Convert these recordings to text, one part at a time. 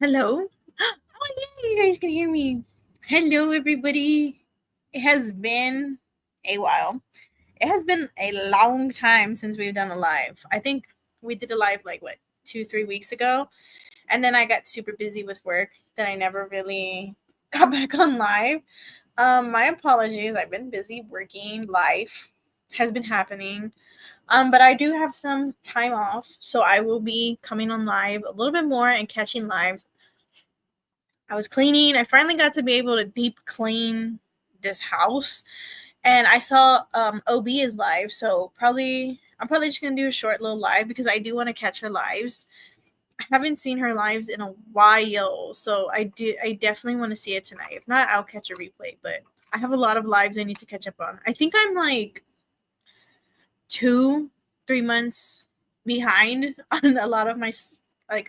Hello. Oh, yeah, you guys can hear me. Hello, everybody. It has been a while. It has been a long time since we've done a live. I think we did a live like what 2, 3 weeks ago, and then I got super busy with work that I never really got back on live. My apologies. I've been busy working. Life has been happening. But I do have some time off, so I will be coming on live a little bit more and catching lives. I was cleaning. I finally got to be able to deep clean this house, and I saw OB is live, so I'm probably just gonna do a short little live because I do want to catch her lives. I haven't seen her lives in a while, so I definitely want to see it tonight. If not, I'll catch a replay. But I have a lot of lives I need to catch up on. I think I'm like 2, 3 months behind on a lot of my like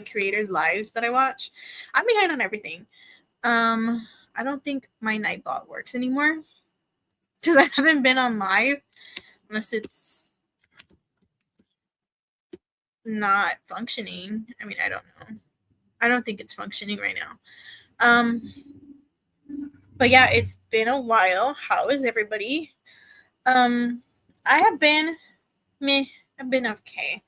creators lives that I watch. I'm behind on everything. I don't think my Nightbot works anymore because I haven't been on live unless it's not functioning. I mean, I don't know. I don't think it's functioning right now. Um, but yeah, it's been a while. How is everybody? Um, I have been meh. I've been okay.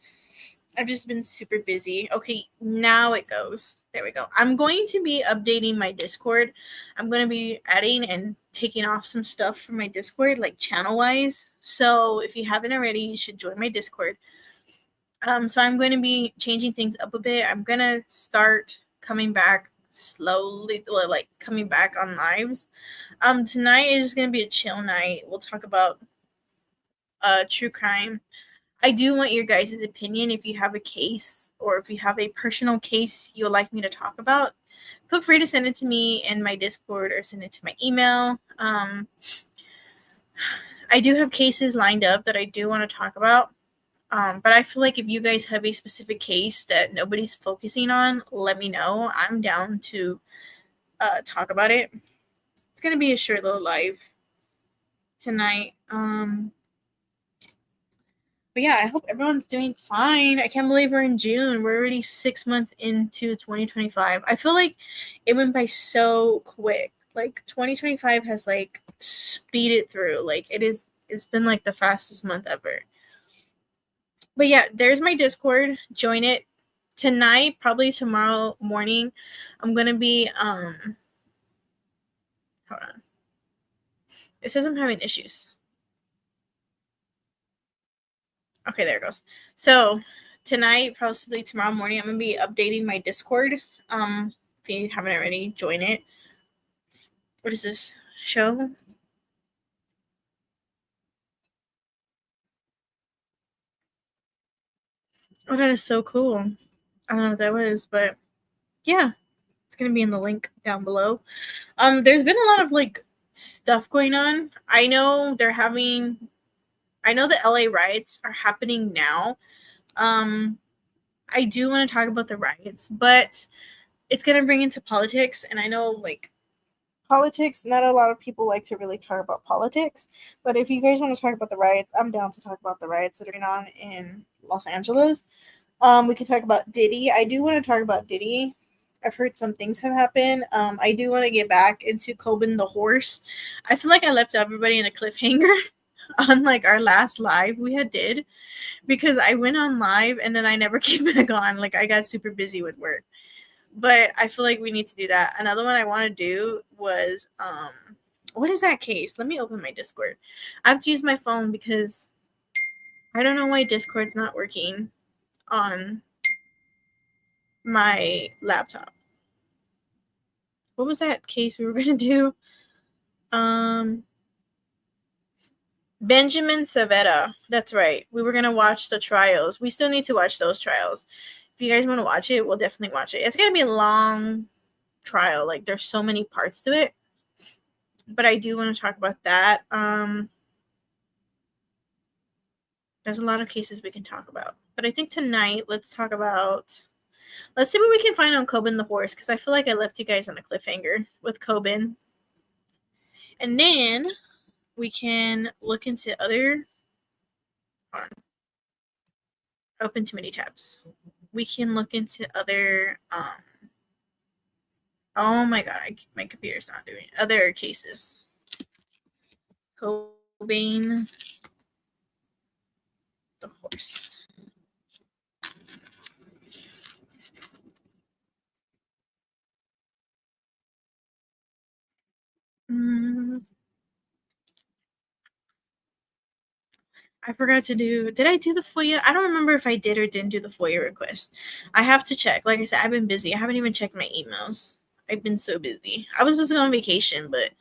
I've just been super busy. Okay, now it goes. There we go. I'm going to be updating my Discord. I'm going to be adding and taking off some stuff from my Discord, like channel wise. So if you haven't already, you should join my Discord. So I'm going to be changing things up a bit. I'm going to start coming back slowly, like coming back on lives. Tonight is going to be a chill night. We'll talk about true crime. I do want your guys' opinion. If you have a case or if you have a personal case you would like me to talk about, feel free to send it to me in my Discord or send it to my email. I do have cases lined up that I do want to talk about. But I feel like if you guys have a specific case that nobody's focusing on, let me know. I'm down to talk about it. It's going to be a short little live tonight. But yeah, I hope everyone's doing fine. I can't believe we're in June. We're already 6 months into 2025. I feel like it went by so quick. Like 2025 has like speeded through. Like it's been like the fastest month ever. But yeah, there's my Discord. Join it tonight, probably tomorrow morning. I'm gonna be hold on. It says I'm having issues. Okay, there it goes. So tonight, possibly tomorrow morning, I'm gonna be updating my Discord. If you haven't already, join it. What is this show? Oh, that is so cool. I don't know what that was, but yeah, it's gonna be in the link down below. There's been a lot of like stuff going on. I know the LA riots are happening now. I do want to talk about the riots, but it's gonna bring into politics, and I know like politics, not a lot of people like to really talk about politics, but if you guys want to talk about the riots, I'm down to talk about the riots that are going on in Los Angeles. We can talk about Diddy. I do want to talk about Diddy. I've heard some things have happened. I do want to get back into Coben the horse. I feel like I left everybody in a cliffhanger on like our last live we had did, because I went on live and then I never came back on. Like I got super busy with work. But I feel like we need to do that. Another one I want to do was what is that case? Let me open my Discord. I have to use my phone because I don't know why Discord's not working on my laptop. What was that case we were gonna do? Um Benjamin Savetta. That's right. We were gonna watch the trials. We still need to watch those trials. If you guys want to watch it, we'll definitely watch it. It's gonna be a long trial. Like there's so many parts to it. But I do want to talk about that. There's a lot of cases we can talk about. But I think tonight, let's see what we can find on Coben the horse, because I feel like I left you guys on a cliffhanger with Coben. And then we can look into other. Open too many tabs. We can look into other Oh my god, my computer's not doing it. Other cases. Cobain the horse. Mm, I forgot to do. Did I do the FOIA? I don't remember if I did or didn't do the FOIA request. I have to check. Like I said, I've been busy. I haven't even checked my emails. I've been so busy. I was supposed to go on vacation, but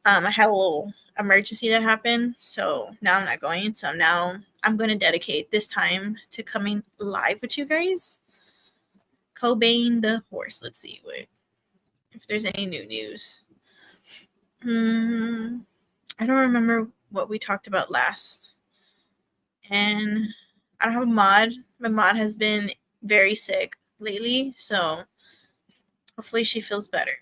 I had a little emergency that happened, so now I'm not going. So now I'm going to dedicate this time to coming live with you guys. Cobain the horse. Let's see if there's any new news. I don't remember what we talked about last. And I don't have a mod. My mod has been very sick lately, so hopefully she feels better.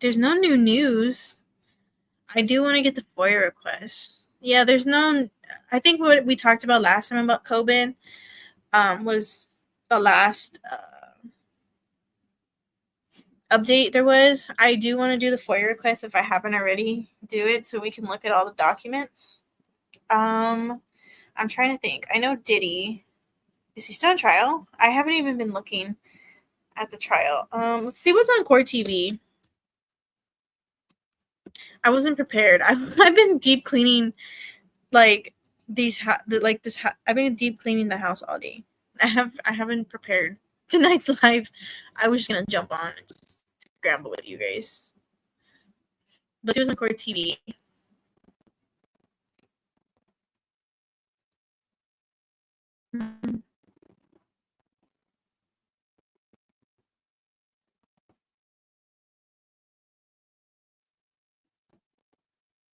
There's no new news. I do want to get the FOIA request. Yeah, there's no. I think what we talked about last time about Cobain was the last update there was. I do want to do the FOIA request if I haven't already. Do it so we can look at all the documents. I'm trying to think. I know Diddy. Is he still on trial? I haven't even been looking at the trial. Let's see what's on Court TV. I wasn't prepared. I've been deep cleaning like I've been deep cleaning the house all day. I haven't prepared tonight's live. I was just gonna jump on and just scramble with you guys. But it was on Court TV.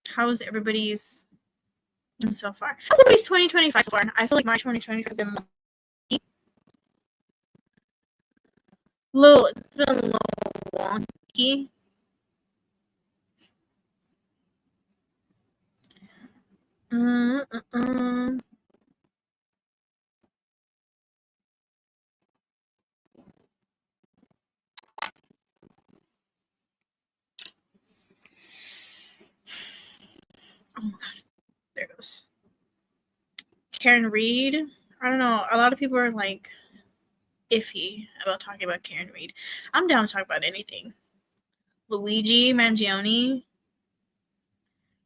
How's everybody's so far? How's everybody's 2025 so far? I feel like my 2020 has been it's been a little wonky. Oh my god, there it goes. Karen Reed. I don't know. A lot of people are like iffy about talking about Karen Reed. I'm down to talk about anything. Luigi Mangione.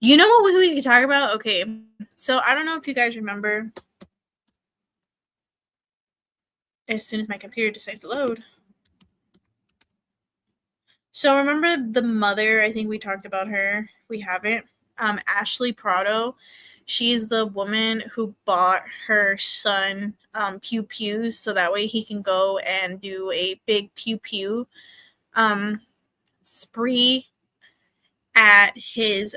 You know what we could talk about? Okay, so I don't know if you guys remember. As soon as my computer decides to load. So remember the mother? I think we talked about her. We haven't. Ashley Prado. She's the woman who bought her son pew pews so that way he can go and do a big pew pew spree at his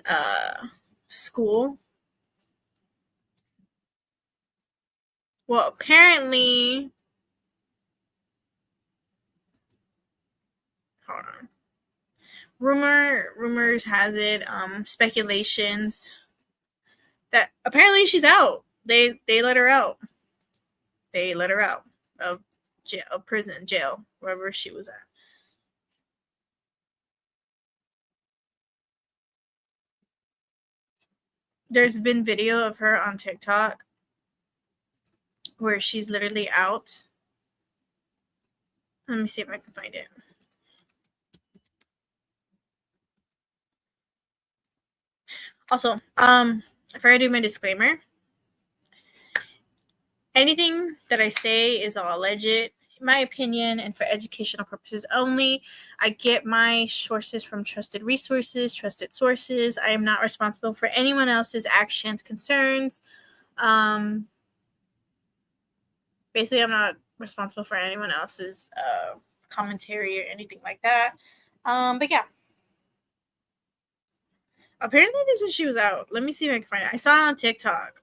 school. Well, apparently, hold on. Rumors has it, speculations that apparently she's out. They let her out. They let her out of jail, of prison, jail, wherever she was at. There's been video of her on TikTok where she's literally out. Let me see if I can find it. Also, if I do my disclaimer, anything that I say is all alleged, my opinion, and for educational purposes only. I get my sources from trusted resources, trusted sources. I am not responsible for anyone else's actions, concerns. Basically, I'm not responsible for anyone else's commentary or anything like that. But yeah. Apparently, they said she was out. Let me see if I can find it. I saw it on TikTok.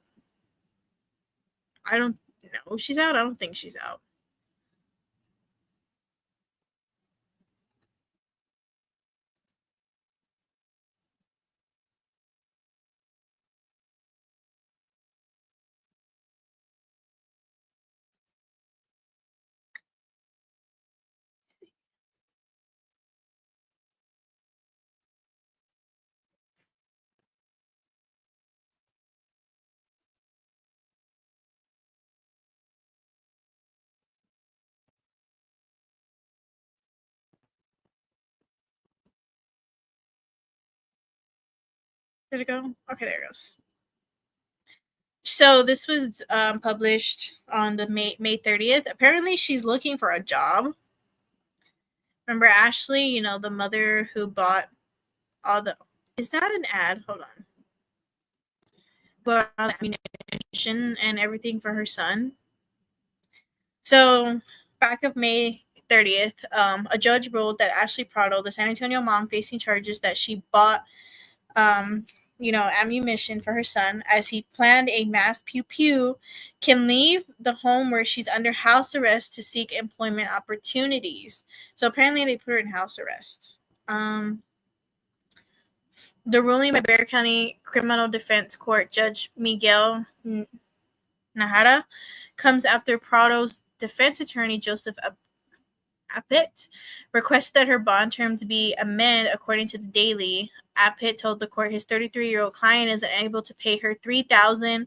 I don't know if she's out. I don't think she's out. Did it go? Okay, there it goes. So this was published on the May 30th. Apparently, she's looking for a job. Remember Ashley, the mother who bought all the. Is that an ad? Hold on. Bought all the ammunition and everything for her son. So back of May 30th, a judge ruled that Ashley Prado, the San Antonio mom facing charges that she bought ammunition for her son as he planned a mass pew pew, can leave the home where she's under house arrest to seek employment opportunities. So apparently they put her in house arrest. The ruling by Bexar County Criminal Defense Court Judge Miguel Nahara comes after Prado's defense attorney, Joseph Appett, requested that her bond terms be amended. According to the Daily, Appett told the court his 33-year-old client is unable to pay her $3,000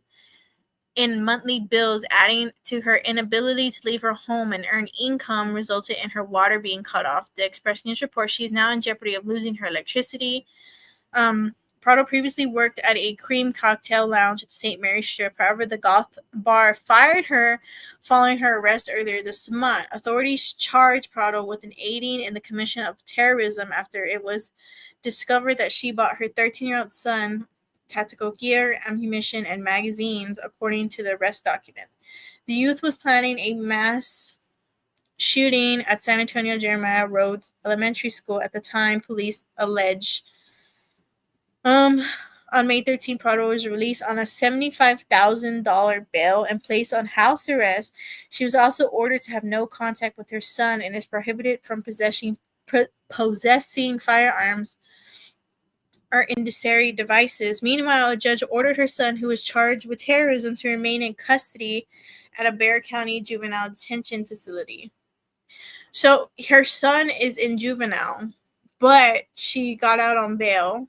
in monthly bills, adding to her inability to leave her home and earn income resulted in her water being cut off. The Express News reports she is now in jeopardy of losing her electricity. Prado previously worked at a cream cocktail lounge at St. Mary's Strip. However, the goth bar fired her following her arrest earlier this month. Authorities charged Prado with aiding in the commission of terrorism after it was discovered that she bought her 13-year-old son tactical gear, ammunition, and magazines, according to the arrest documents. The youth was planning a mass shooting at San Antonio Jeremiah Rhodes Elementary School at the time, police allege. On May 13, Prado was released on a $75,000 bail and placed on house arrest. She was also ordered to have no contact with her son and is prohibited from possessing firearms or incendiary devices. Meanwhile, a judge ordered her son, who was charged with terrorism, to remain in custody at a Bexar County juvenile detention facility. So her son is in juvenile, but she got out on bail.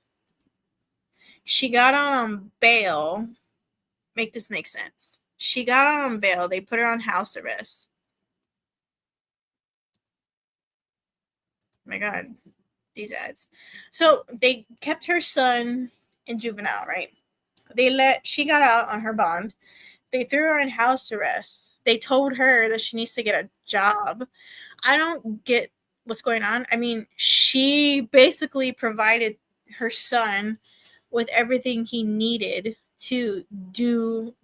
Make this make sense. She got out on bail. They put her on house arrest. Oh my God, these ads. So they kept her son in juvenile, right? She got out on her bond. They threw her in house arrest. They told her that she needs to get a job. I don't get what's going on. I mean, she basically provided her son with everything he needed to do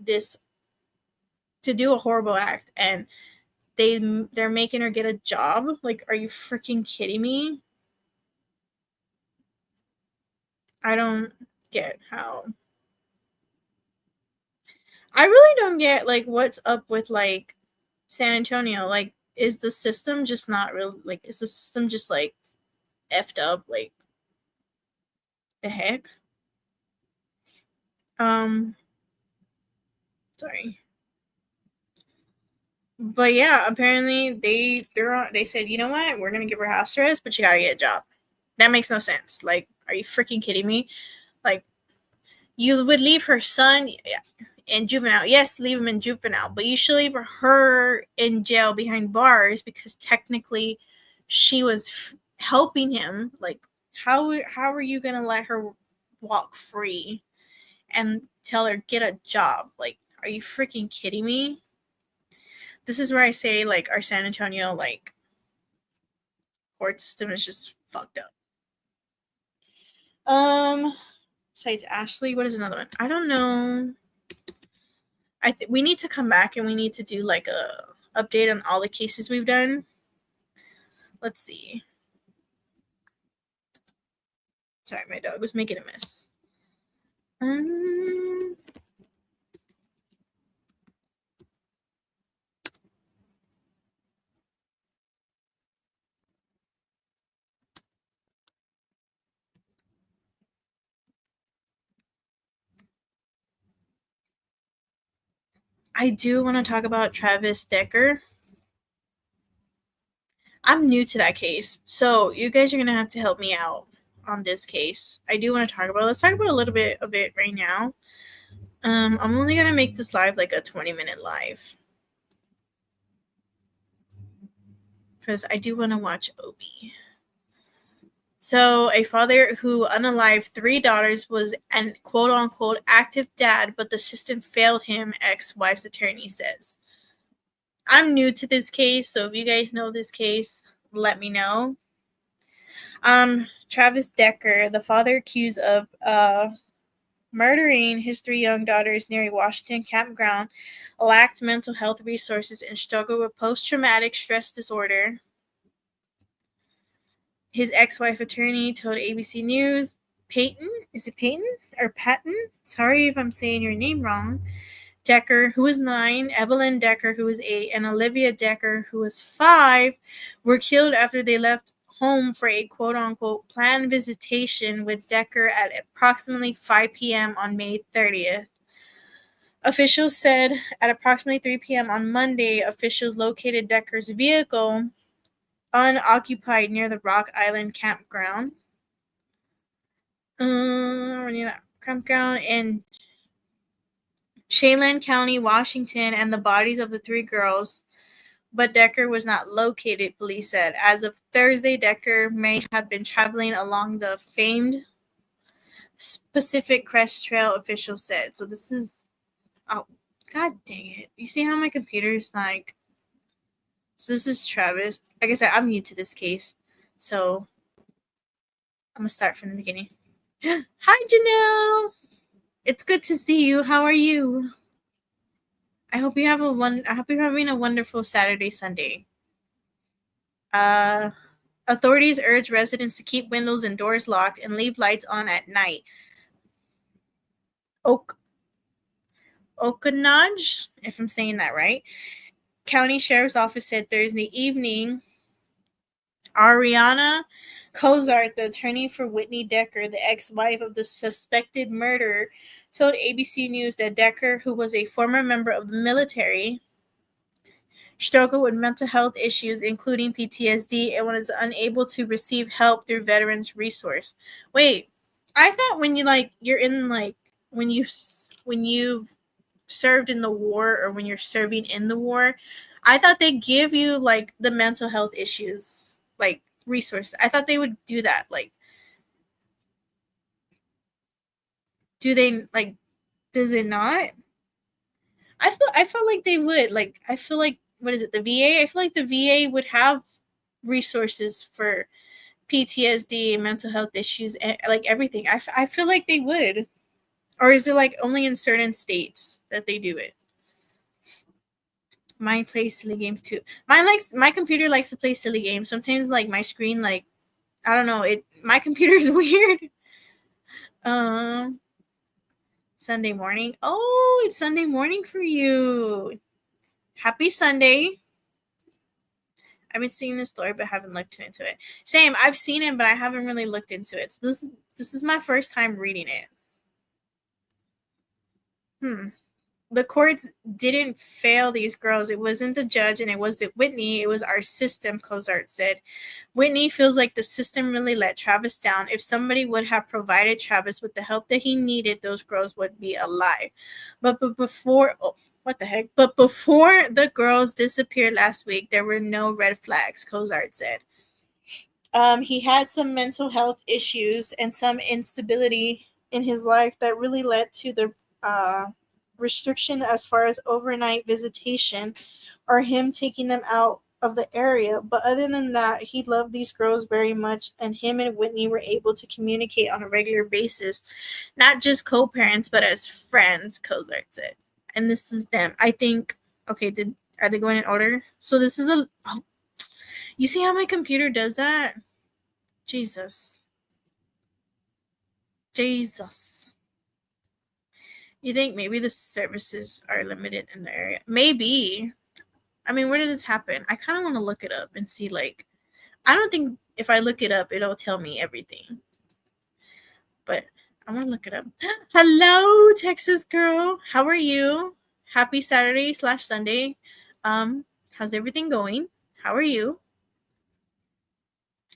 a horrible act, and they're making her get a job. Like, are you freaking kidding me? I don't get how. I really don't get, like, what's up with, like, San Antonio. Like, is the system just not real? Like, is the system just, like, effed up? Like, the heck? Sorry. But yeah, apparently they said, you know what? We're going to give her house arrest, but you got to get a job. That makes no sense. Like, are you freaking kidding me? Like, you would leave her son in juvenile. Yes, leave him in juvenile, but you should leave her in jail behind bars because technically she was helping him. Like, how are you going to let her walk free and tell her get a job? Like, are you freaking kidding me? This is where I say, like, our San Antonio, like, court system is just fucked up. Besides Ashley, what is another one? I don't know. We need to come back and we need to do, like, a update on all the cases we've done. Let's see. Sorry, my dog was making a mess. I do want to talk about Travis Decker. I'm new to that case, so you guys are going to have to help me out on this case. I do want to talk about it. Let's talk about a little bit of it right now. I'm only going to make this live like a 20-minute live, because I do want to watch Obi. So a father who unalived 3 daughters was an quote-unquote active dad, but the system failed him, ex-wife's attorney says. I'm new to this case, so if you guys know this case, let me know. Travis Decker, the father accused of murdering his 3 young daughters near a Washington campground, lacked mental health resources and struggled with post-traumatic stress disorder. His ex-wife attorney told ABC News, Peyton, is it Peyton or Patton? Sorry if I'm saying your name wrong. Decker, who was 9, Evelyn Decker, who was 8, and Olivia Decker, who was 5, were killed after they left home for a quote-unquote planned visitation with Decker at approximately 5 p.m. on May 30th. Officials said at approximately 3 p.m. on Monday, officials located Decker's vehicle unoccupied near the Rock Island campground. Near that campground in Chelan County, Washington, and the bodies of the 3 girls, but Decker was not located, police said. As of Thursday, Decker may have been traveling along the famed Pacific Crest Trail, officials said. So this is, oh, god dang it. You see how my computer is like, so this is Travis. Like I said, I'm new to this case, so I'm going to start from the beginning. Hi, Janelle. It's good to see you. How are you? I hope you're having a wonderful Saturday, Sunday. Authorities urge residents to keep windows and doors locked and leave lights on at night. Okanaj, if I'm saying that right, County Sheriff's Office said Thursday evening. Ariana Cozart, the attorney for Whitney Decker, the ex-wife of the suspected murderer, told ABC News that Decker, who was a former member of the military, struggled with mental health issues, including PTSD, and was unable to receive help through Veterans Resource. Wait, I thought when you've served in the war or when you're serving in the war, I thought they give you like the mental health issues like resources. I thought they would do that. Like, do they like? Does it not? I feel like they would. Like, I feel like, what is it? The VA. I feel like the VA would have resources for PTSD, mental health issues, and like everything. I feel like they would. Or is it like only in certain states that they do it? Mine plays silly games too. My computer likes to play silly games. Sometimes like my screen, like, I don't know, my computer's weird. Sunday morning. Oh, it's Sunday morning for you. Happy Sunday. I've been seeing this story but haven't looked into it. Same, I've seen it but I haven't really looked into it. So this is my first time reading it. The courts didn't fail these girls. It wasn't the judge and it wasn't Whitney. It was our system, Cozart said. Whitney feels like the system really let Travis down. If somebody would have provided Travis with the help that he needed, those girls would be alive. But before, what the heck? But before the girls disappeared last week, there were no red flags, Cozart said. He had some mental health issues and some instability in his life that really led to the restriction as far as overnight visitation or him taking them out of the area. But other than that, he loved these girls very much, and him and Whitney were able to communicate on a regular basis, not just co-parents, but as friends, Cozart said. And this is them. I think, okay, are they going in order? So this is you see how my computer does that? Jesus. You think maybe the services are limited in the area? Maybe. I mean, where did this happen? I kind of want to look it up and see, like, I don't think if I look it up, it'll tell me everything. But I want to look it up. Hello, Texas girl. How are you? Happy Saturday/Sunday. How's everything going? How are you?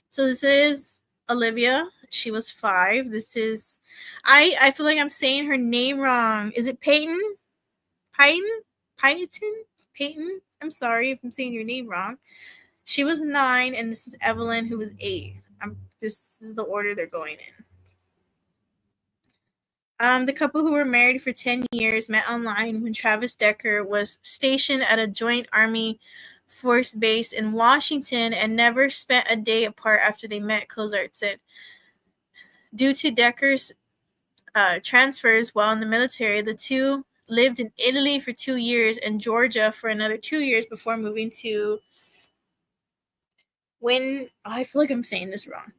So this is Olivia. She was 5. This is, I feel like I'm saying her name wrong. Is it Peyton? Peyton? I'm sorry if I'm saying your name wrong. She was 9, and this is Evelyn, who was 8. This is the order they're going in. The couple who were married for 10 years met online when Travis Decker was stationed at a joint Army force base in Washington and never spent a day apart after they met, Cozart said. Due to Decker's transfers while in the military, the two lived in Italy for 2 years and Georgia for another 2 years before moving to I feel like I'm saying this wrong.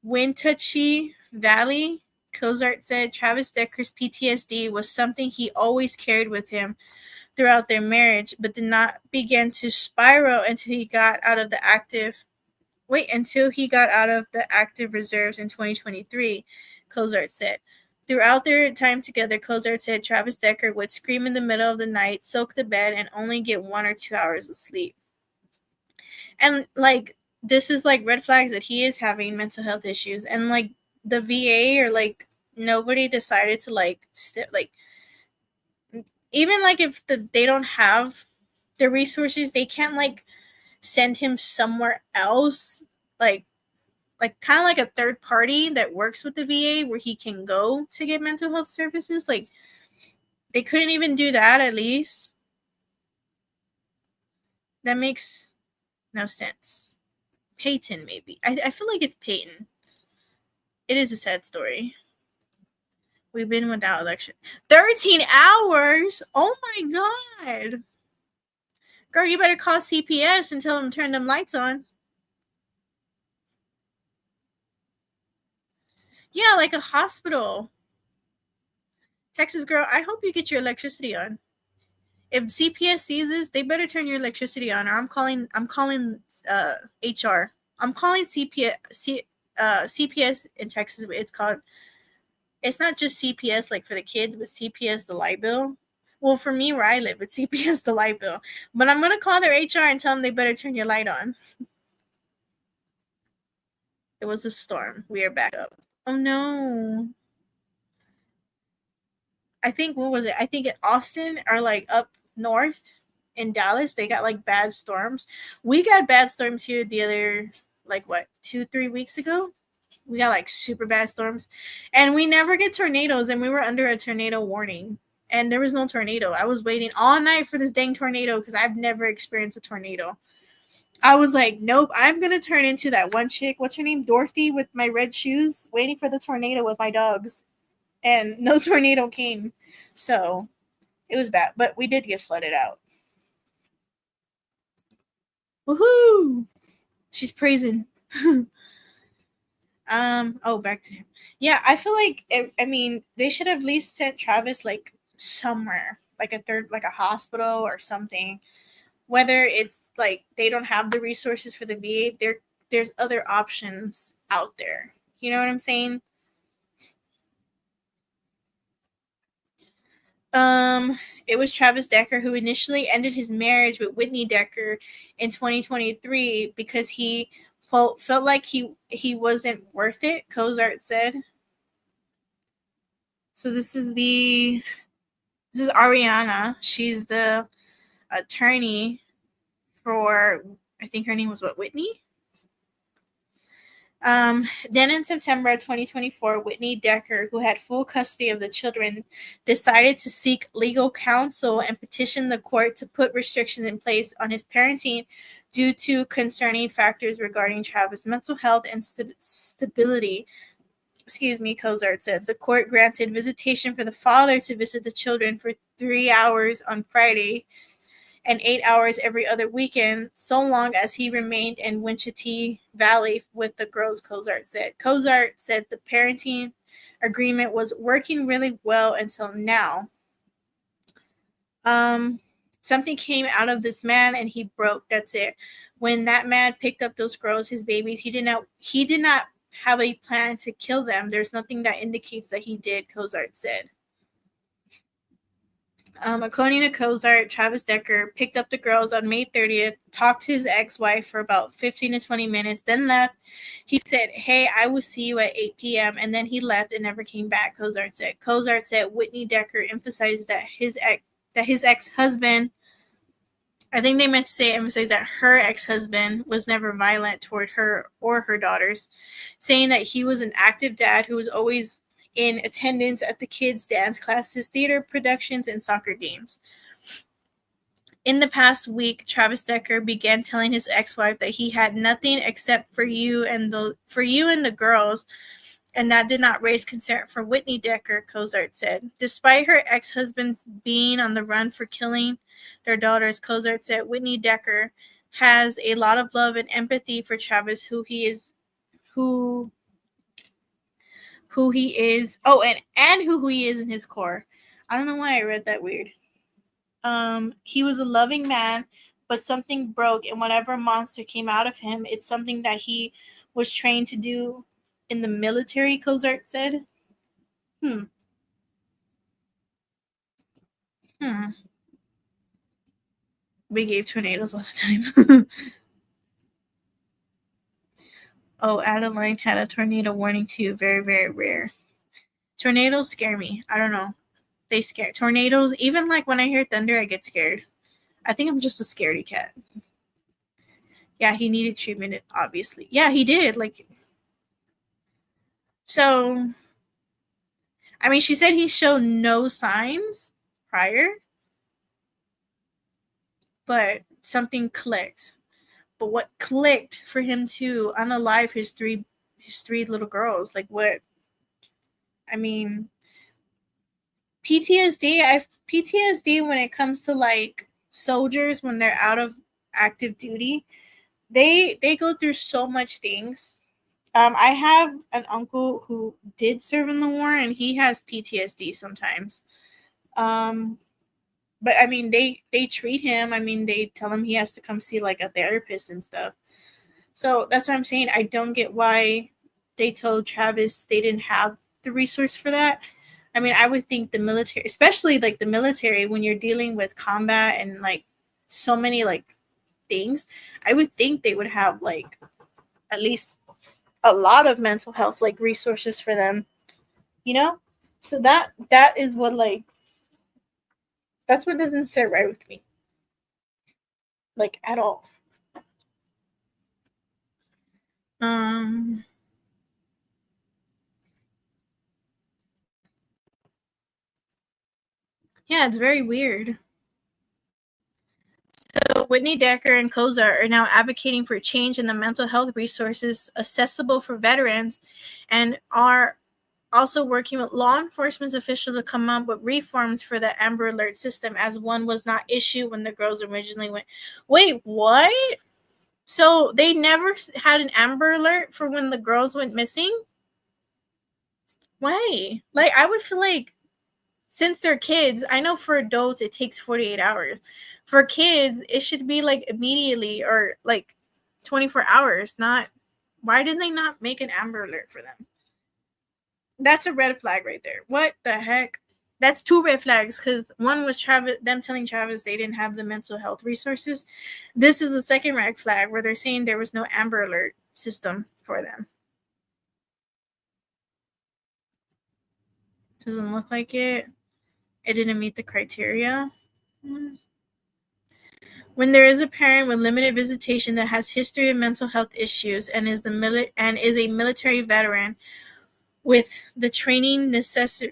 Wintouchy Valley. Cozart said Travis Decker's PTSD was something he always carried with him throughout their marriage, but did not begin to spiral until he got out of the active reserves in 2023, Cozart said. Throughout their time together, Cozart said Travis Decker would scream in the middle of the night, soak the bed, and only get 1 or 2 hours of sleep. And like, this is like red flags that he is having mental health issues, and like the VA or like nobody decided to even like if they don't have the resources, they can't like send him somewhere else, like kind of like a third party that works with the VA where he can go to get mental health services. Like, they couldn't even do that. At least that makes no sense. Peyton, maybe. I feel like it's Peyton. It is a sad story. We've been without election 13 hours. Oh my god, girl, you better call CPS and tell them to turn them lights on. Yeah, like a hospital. Texas girl, I hope you get your electricity on. If CPS sees this, they better turn your electricity on, or I'm calling HR. I'm calling CPS in Texas. It's not just CPS like for the kids, but CPS the light bill. Well, for me where I live, it's CPS the light bill. But I'm gonna call their HR and tell them they better turn your light on. It was a storm. We are back up. Oh no. I think, what was it? I think in Austin or like up north in Dallas, they got like bad storms. We got bad storms here the other, like, what, 2-3 weeks ago? We got like super bad storms, and we never get tornadoes, and we were under a tornado warning, and there was no tornado. I was waiting all night for this dang tornado because I've never experienced a tornado. I was like, nope, I'm gonna turn into that one chick, what's her name, Dorothy, with my red shoes, waiting for the tornado with my dogs, and no tornado came. So it was bad, but we did get flooded out. Woohoo! She's praising. Back to him. Yeah, I feel like they should have at least sent Travis like somewhere, like a hospital or something. Whether it's like they don't have the resources for the VA, there's other options out there. You know what I'm saying? It was Travis Decker who initially ended his marriage with Whitney Decker in 2023 because he felt like he wasn't worth it, Cozart said. So this is Ariana. She's the attorney for, I think her name was Whitney. Then in September 2024, Whitney Decker, who had full custody of the children, decided to seek legal counsel and petition the court to put restrictions in place on his parenting due to concerning factors regarding Travis' mental health and stability. Cozart said. The court granted visitation for the father to visit the children for 3 hours on Friday and 8 hours every other weekend, so long as he remained in Wintouchy Valley with the girls, Cozart said. Cozart said the parenting agreement was working really well until now. Something came out of this man and he broke. That's it. When that man picked up those girls, his babies, he did not have a plan to kill them. There's nothing that indicates that he did, Cozart said. According to Cozart, Travis Decker picked up the girls on May 30th, talked to his ex-wife for about 15 to 20 minutes, then left. He said, "Hey, I will see you at 8 p.m., and then he left and never came back, Cozart said. Cozart said Whitney Decker emphasized that his ex-husband I think they meant to say emphasize that her ex-husband was never violent toward her or her daughters, saying that he was an active dad who was always in attendance at the kids' dance classes, theater productions, and soccer games. In the past week, Travis Decker began telling his ex-wife that he had nothing except for you and the girls, and that did not raise concern for Whitney Decker, Cozart said. Despite her ex-husband's being on the run for killing their daughters, Cozart said Whitney Decker has a lot of love and empathy for Travis, who he is in his core. I don't know why I read that weird. He was a loving man, but something broke, and whatever monster came out of him, it's something that he was trained to do in the military, Cozart said. We gave tornadoes last time. Oh, Adeline had a tornado warning too. Very, very rare. Tornadoes scare me. I don't know. They scare tornadoes. Even like when I hear thunder, I get scared. I think I'm just a scaredy cat. Yeah, he needed treatment, obviously. Yeah, he did. Like, so, I mean, she said he showed no signs prior, but something clicked. But what clicked for him to unalive his three little girls? Like, what? I mean, PTSD when it comes to like soldiers when they're out of active duty, they go through so much things. I have an uncle who did serve in the war, and he has PTSD sometimes. But I mean, they treat him. I mean, they tell him he has to come see like a therapist and stuff. So that's what I'm saying. I don't get why they told Travis they didn't have the resource for that. I mean, I would think the military, especially like the military, when you're dealing with combat and like so many like things, I would think they would have like at least a lot of mental health like resources for them, you know? So that is what like that's what doesn't sit right with me. Like at all. Um yeah, it's very weird. So Whitney Decker and Cozart are now advocating for change in the mental health resources accessible for veterans and are also working with law enforcement officials to come up with reforms for the Amber Alert system, as one was not issued when the girls originally went. Wait, what? So they never had an Amber Alert for when the girls went missing? Why? Like, I would feel like since they're kids, I know for adults it takes 48 hours. For kids, it should be like immediately or like 24 hours. Not, why did they not make an Amber Alert for them? That's a red flag right there. What the heck? That's two red flags, because one was them telling Travis they didn't have the mental health resources. This is the second red flag where they're saying there was no Amber Alert system for them. Doesn't look like it. It didn't meet the criteria. When there is a parent with limited visitation that has history of mental health issues and is a military veteran with the training necessary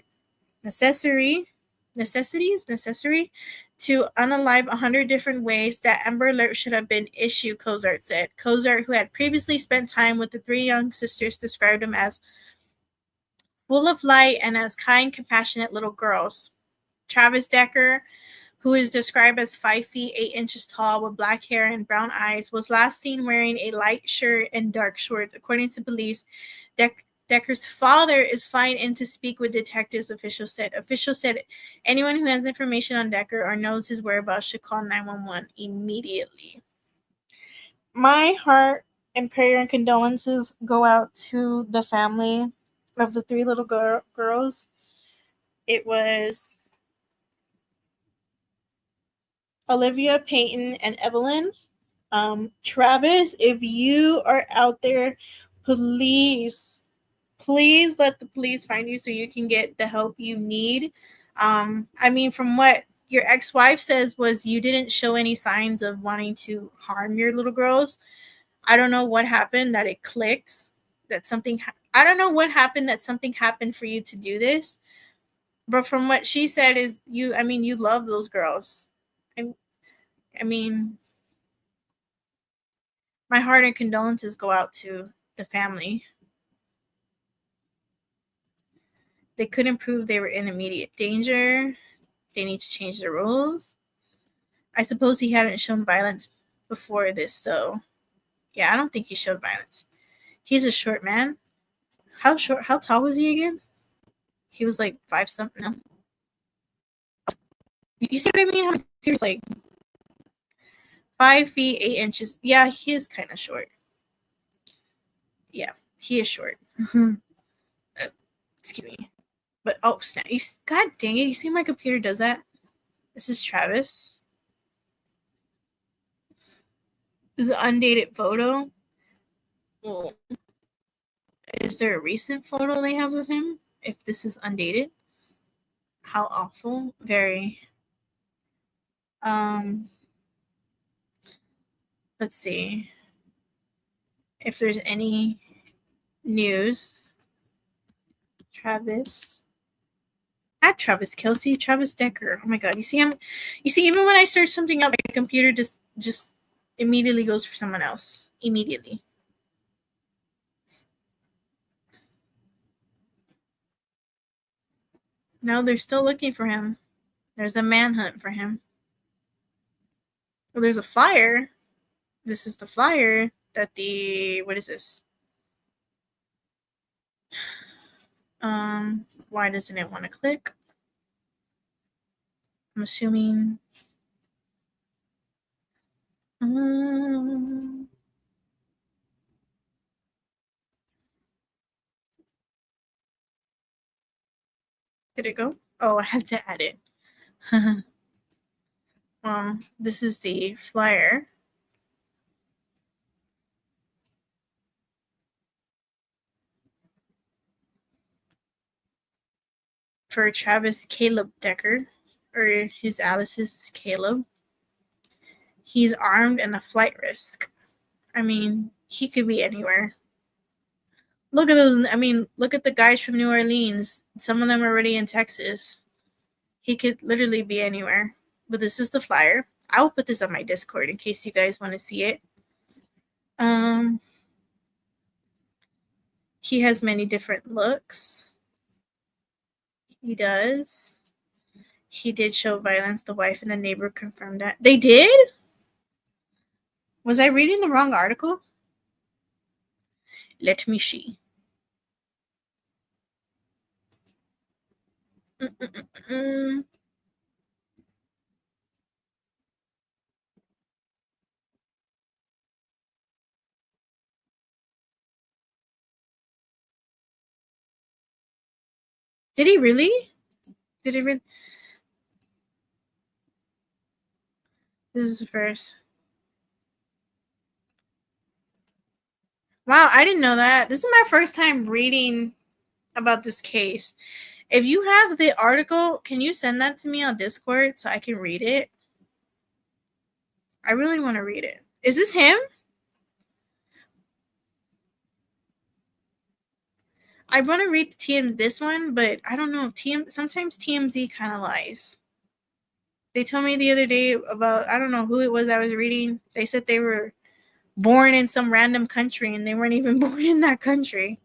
to unalive 100 different ways, that Amber Alert should have been issued, Cozart said. Cozart, who had previously spent time with the three young sisters, described them as full of light and as kind, compassionate little girls. Travis Decker, who is described as 5 feet 8 inches tall with black hair and brown eyes, was last seen wearing a light shirt and dark shorts. According to police, Decker's father is flying in to speak with detectives, officials said. Officials said anyone who has information on Decker or knows his whereabouts should call 911 immediately. My heart and prayer and condolences go out to the family of the three little girls. It was Olivia, Peyton, and Evelyn. Travis, if you are out there, please let the police find you so you can get the help you need. I mean, from what your ex-wife says was you didn't show any signs of wanting to harm your little girls. I don't know what happened that it clicked, that something I don't know what happened that something happened for you to do this. But from what she said is you you love those girls. I mean, my heart and condolences go out to the family. They couldn't prove they were in immediate danger. They need to change the rules. I suppose he hadn't shown violence before this, so yeah, I don't think he showed violence. He's a short man. How short? How tall was he again? He was like 5 something. No, you see what I mean? He was like 5 feet 8 inches. Yeah, he is kind of short. Yeah, he is short. Excuse me. But oh snap! God dang it! You see my computer does that. This is Travis. This is an undated photo. Well, is there a recent photo they have of him? If this is undated, how awful! Very. Let's see if there's any news. Travis. Not Travis Kelce, Travis Decker. Oh my god! You see him? You see, even when I search something up, my computer just immediately goes for someone else. Immediately. No, they're still looking for him. There's a manhunt for him. Well, there's a flyer. This is the flyer that what is this? Why doesn't it want to click? I'm assuming. Did it go? Oh, I have to add it. This is the flyer. For Travis Caleb Decker, or his alias is Caleb. He's armed and a flight risk. I mean, he could be anywhere. Look at those. I mean, look at the guys from New Orleans. Some of them are already in Texas. He could literally be anywhere. But this is the flyer. I will put this on my Discord in case you guys want to see it. He has many different looks. He does. He did show violence. The wife and the neighbor confirmed that. They did? Was I reading the wrong article? Let me see. Did he really? Did he really? This is the first. Wow, I didn't know that. This is my first time reading about this case. If you have the article, can you send that to me on Discord so I can read it? I really want to read it. Is this him? I want to read this one, but I don't know. Sometimes TMZ kind of lies. They told me the other day about, I don't know who it was I was reading. They said they were born in some random country and they weren't even born in that country.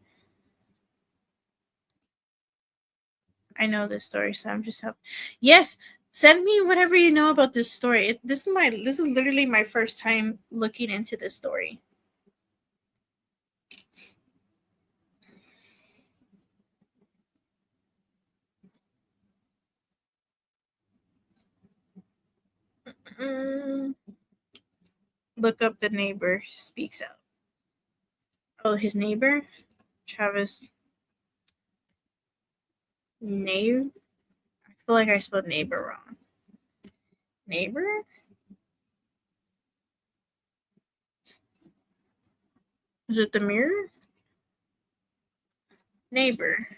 I know this story, so I'm just helping. Yes, send me whatever you know about this story. This is literally my first time looking into this story. Look up the neighbor speaks out. Oh, his neighbor? Travis Nave? I feel like I spelled neighbor wrong. Neighbor? Is it the mirror? Neighbor.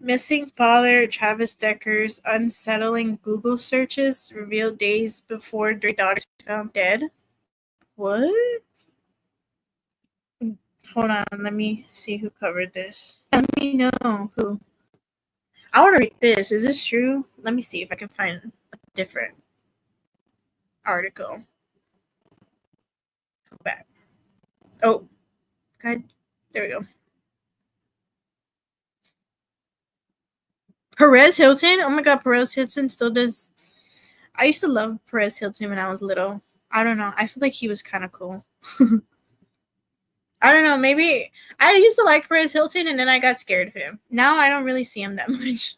Missing father Travis Decker's unsettling Google searches revealed days before their daughter was found dead. What? Hold on, let me see who covered this. Let me know who. I want to read this. Is this true? Let me see if I can find a different article. Go back. Oh, God. There we go. Perez Hilton? Oh my God, Perez Hilton still does. I used to love Perez Hilton when I was little. I don't know. I feel like he was kind of cool. I don't know. Maybe I used to like Perez Hilton and then I got scared of him. Now I don't really see him that much.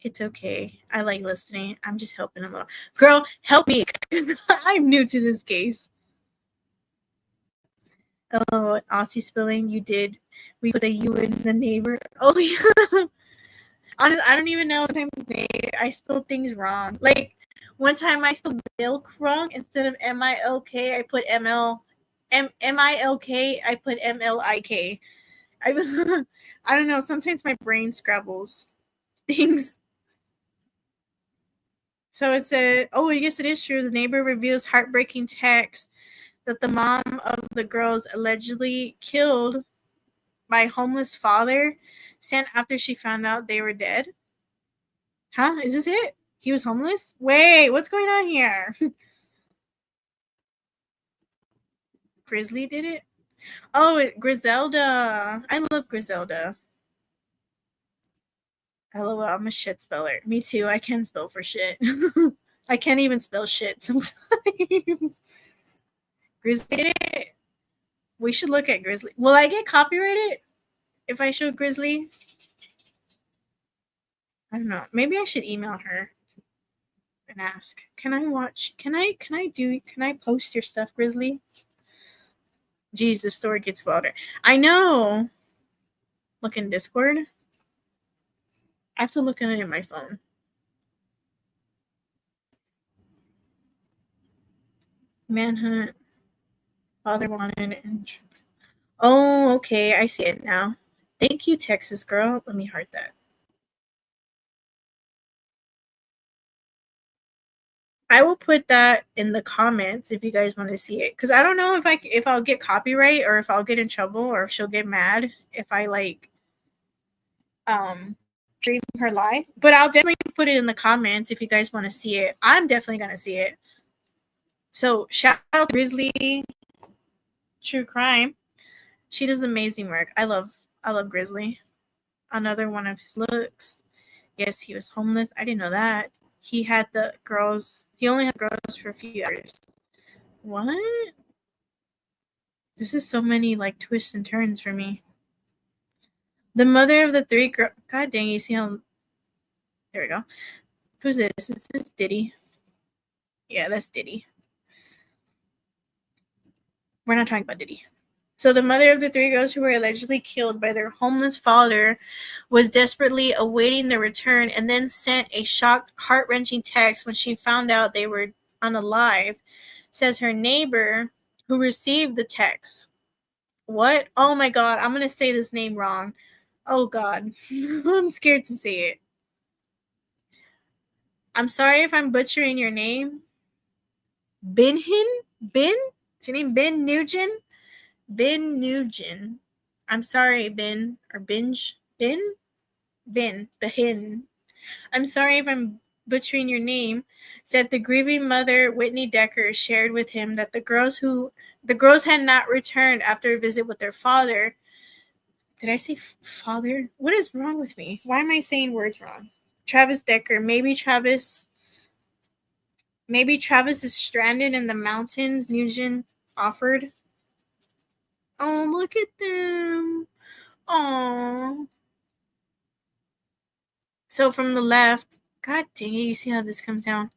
It's okay. I like listening. I'm just helping a little. Girl, help me. I'm new to this case. Oh, Aussie spelling, you did. We put the U in the neighbor. Oh, yeah. Honestly, I don't even know sometimes I spell things wrong. Like, one time I spelled milk wrong. Instead of M-I-L-K, I put M-I-L-K, I put M-L-I-K. I don't know. Sometimes my brain scrabbles things. So it said, oh, I guess it is true. The neighbor reveals heartbreaking text that the mom of the girls allegedly killed by homeless father sent after she found out they were dead. Huh? Is this it? He was homeless? Wait, what's going on here? Grizzly did it? Oh, Griselda. I love Griselda. LOL, I'm a shit speller. Me too. I can spell for shit. I can't even spell shit sometimes. Grizzly did it. We should look at Grizzly. Will I get copyrighted if I show Grizzly? I don't know. Maybe I should email her and ask. Can I post your stuff, Grizzly? Jeez, the story gets wilder. I know. Look in Discord. I have to look at it in my phone. Manhunt. Father wanted. Oh, okay. I see it now. Thank you, Texas girl. Let me heart that. I will put that in the comments if you guys want to see it. Because I don't know if I'll get copyright or if I'll get in trouble or if she'll get mad if I stream her live. But I'll definitely put it in the comments if you guys want to see it. I'm definitely gonna see it. So shout out to Grizzly True Crime. She does amazing work. I love Grizzly. Another one of his looks. Yes, he was homeless. I didn't know that. He had the girls. He only had girls for a few hours. What? This is so many twists and turns for me. The mother of the three girls. God dang, you see how. There we go. Who's this? Is this Diddy? Yeah, that's Diddy. We're not talking about Diddy. So the mother of the three girls who were allegedly killed by their homeless father was desperately awaiting their return and then sent a shocked, heart-wrenching text when she found out they were unalive, says her neighbor who received the text. What? Oh my God, I'm going to say this name wrong. Oh God, I'm scared to say it. I'm sorry if I'm butchering your name. Binhin? Bin? Is your name Ben Nugent? Ben Nugent. I'm sorry, Ben. Or Binge. Bin? Bin. Behin. I'm sorry if I'm butchering your name. Said the grieving mother, Whitney Decker, shared with him that the girls had not returned after a visit with their father. Did I say father? What is wrong with me? Why am I saying words wrong? Travis Decker. Maybe Travis is stranded in the mountains, Nugent offered. Oh, look at them. Oh. So from the left, God dang it, you see how this comes down?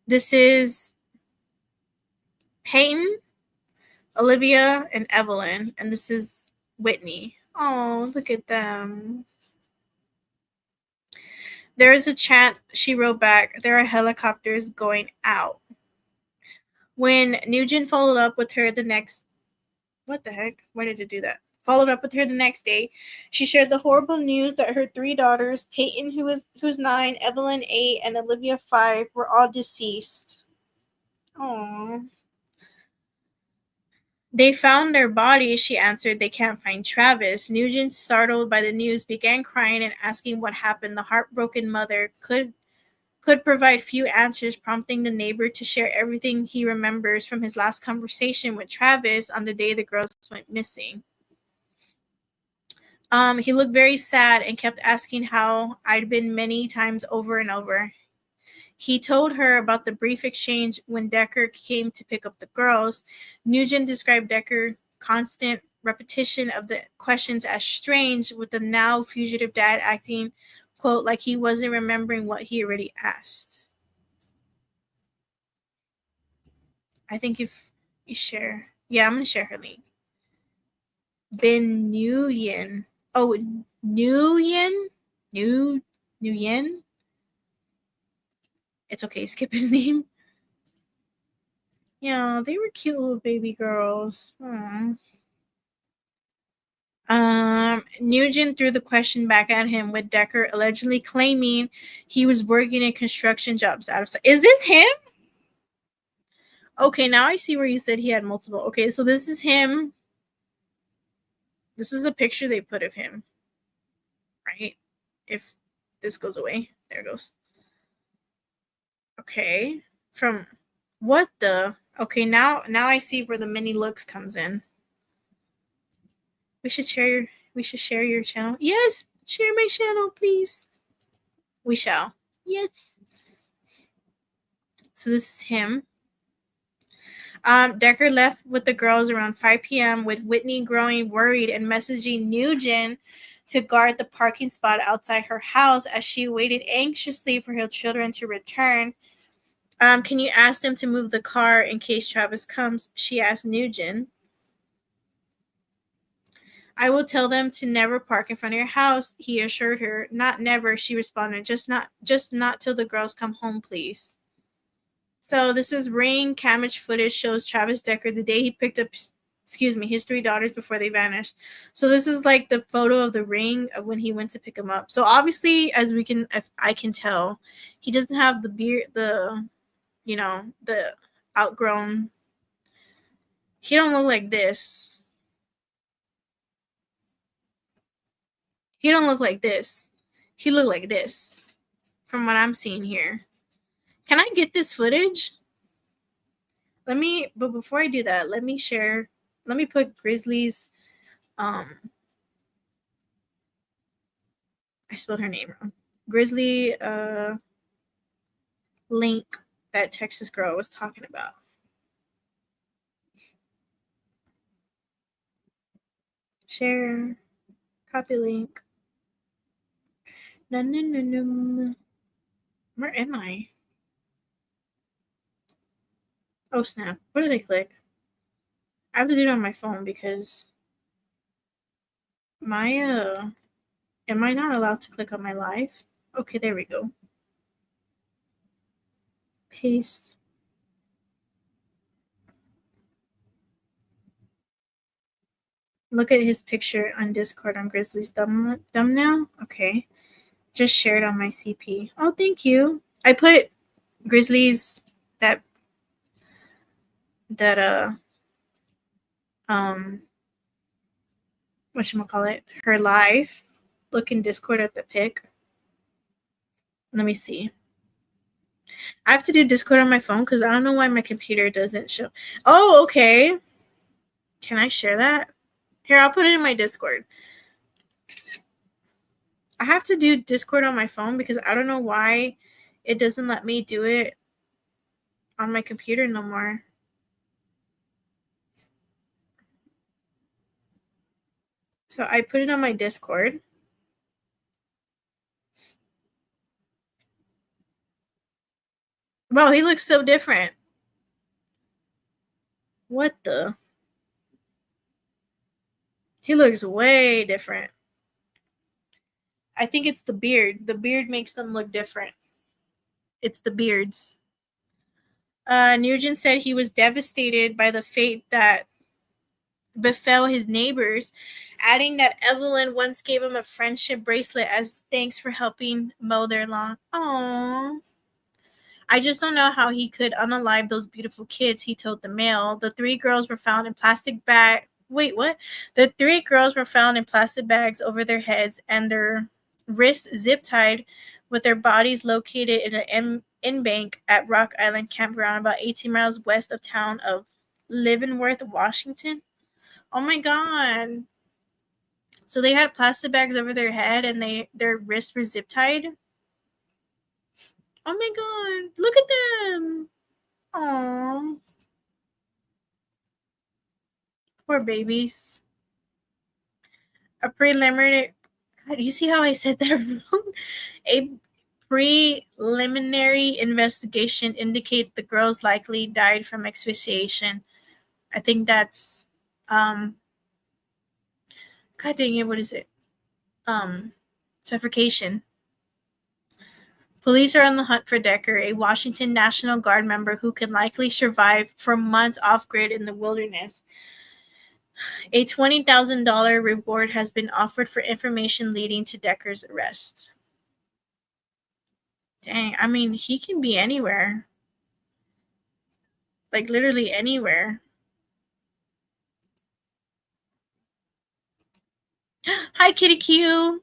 This is Peyton, Olivia, and Evelyn. And this is Whitney. Oh, look at them. There is a chance, she wrote back, there are helicopters going out. When Nugent followed up with her the next... What the heck? Why did it do that? followed up with her the next day. She shared the horrible news that her 3 daughters, Peyton, who's 9, Evelyn 8, and Olivia 5, were all deceased. Aww. They found their bodies, she answered. They can't find Travis. Nugent, startled by the news, began crying and asking what happened. The heartbroken mother could provide few answers, prompting the neighbor to share everything he remembers from his last conversation with Travis on the day the girls went missing. He looked very sad and kept asking how I'd been many times over and over. He told her about the brief exchange when Decker came to pick up the girls. Nugent described Decker's constant repetition of the questions as strange, with the now fugitive dad acting, quote, like he wasn't remembering what he already asked. I think if you share, yeah, I'm going to share her link. Ben Nguyen. Oh, Nguyen? Nguyen? It's okay, skip his name. Yeah, they were cute little baby girls. Aww. Nugent threw the question back at him, with Decker allegedly claiming he was working in construction jobs out of sight. Is this him? Okay, now I see where you said he had multiple. Okay, so this is him. This is the picture they put of him. Right? If this goes away. There it goes. Okay. From what the? Okay, now I see where the mini looks comes in. We should share your channel. Yes, share my channel, please. We shall. Yes. So this is him. Decker left with the girls around 5 p.m. with Whitney growing worried and messaging Nugent to guard the parking spot outside her house as she waited anxiously for her children to return. Can you ask them to move the car in case Travis comes? She asked Nugent. I will tell them to never park in front of your house, he assured her. Not never, she responded. Just not till the girls come home, please. So this is ring camera footage shows Travis Decker the day he picked up, his 3 daughters before they vanished. So this is like the photo of the ring of when he went to pick them up. So obviously, I can tell, he doesn't have the beard, the outgrown. He don't look like this. He don't look like this. He looked like this from what I'm seeing here. Can I get this footage? But before I do that, let me put Grizzly's, I spelled her name wrong. Grizzly, link that Texas girl was talking about. Share, copy link. No. Where am I? Oh, snap. What did I click? I have to do it on my phone because am I not allowed to click on my live? Okay, there we go. Paste. Look at his picture on Discord on Grizzly's thumbnail. Okay. Just shared on my CP. Oh, thank you. I put Grizzly's whatchamacallit, her live. Look in Discord at the pic. Let me see. I have to do Discord on my phone because I don't know why my computer doesn't show. Oh, okay. Can I share that? Here, I'll put it in my Discord. I have to do Discord on my phone because I don't know why it doesn't let me do it on my computer no more. So I put it on my Discord. Wow, he looks so different. What the? He looks way different. I think it's the beard. The beard makes them look different. It's the beards. Nugent said he was devastated by the fate that befell his neighbors, adding that Evelyn once gave him a friendship bracelet as thanks for helping mow their lawn. Aww. I just don't know how he could unalive those beautiful kids, he told the Mail. The three girls were found in plastic bag. Wait, what? The three girls were found in plastic bags over their heads and their wrists zip-tied, with their bodies located in an in-bank at Rock Island Campground about 18 miles west of town of Leavenworth, Washington. Oh my god. So they had plastic bags over their head and their wrists were zip-tied? Oh my god. Look at them. Aww. Poor babies. A preliminary... God, you see how I said that wrong? A preliminary investigation indicates the girls likely died from asphyxiation. I think that's... God dang it, what is it? Suffocation. Police are on the hunt for Decker, a Washington National Guard member who can likely survive for months off-grid in the wilderness. A $20,000 reward has been offered for information leading to Decker's arrest. Dang, I mean, he can be anywhere. Like, literally anywhere. Hi, Kitty Q.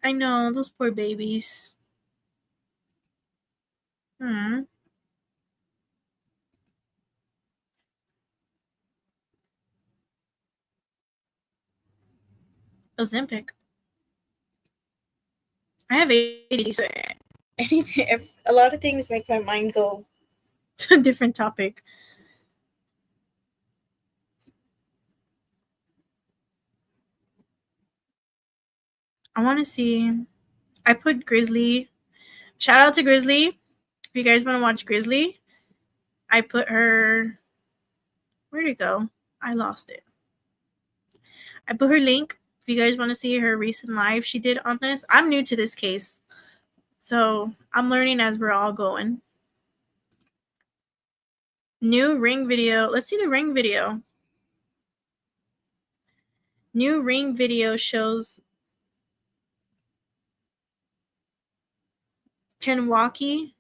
I know, those poor babies. Ozempic. I have ADD, so anything, a lot of things make my mind go to a different topic. I want to see. I put Grizzly. Shout out to Grizzly. If you guys want to watch Grizzly, I put her. Where'd it go? I lost it. I put her link. If you guys want to see her recent live she did on this. I'm new to this case, so I'm learning as we're all going. New ring video. Let's see the ring video. New ring video shows Pewaukee,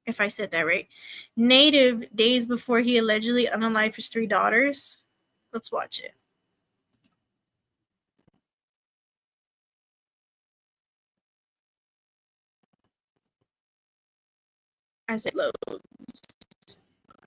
if I said that right, native days before he allegedly unalived his three daughters. Let's watch it. As it loads.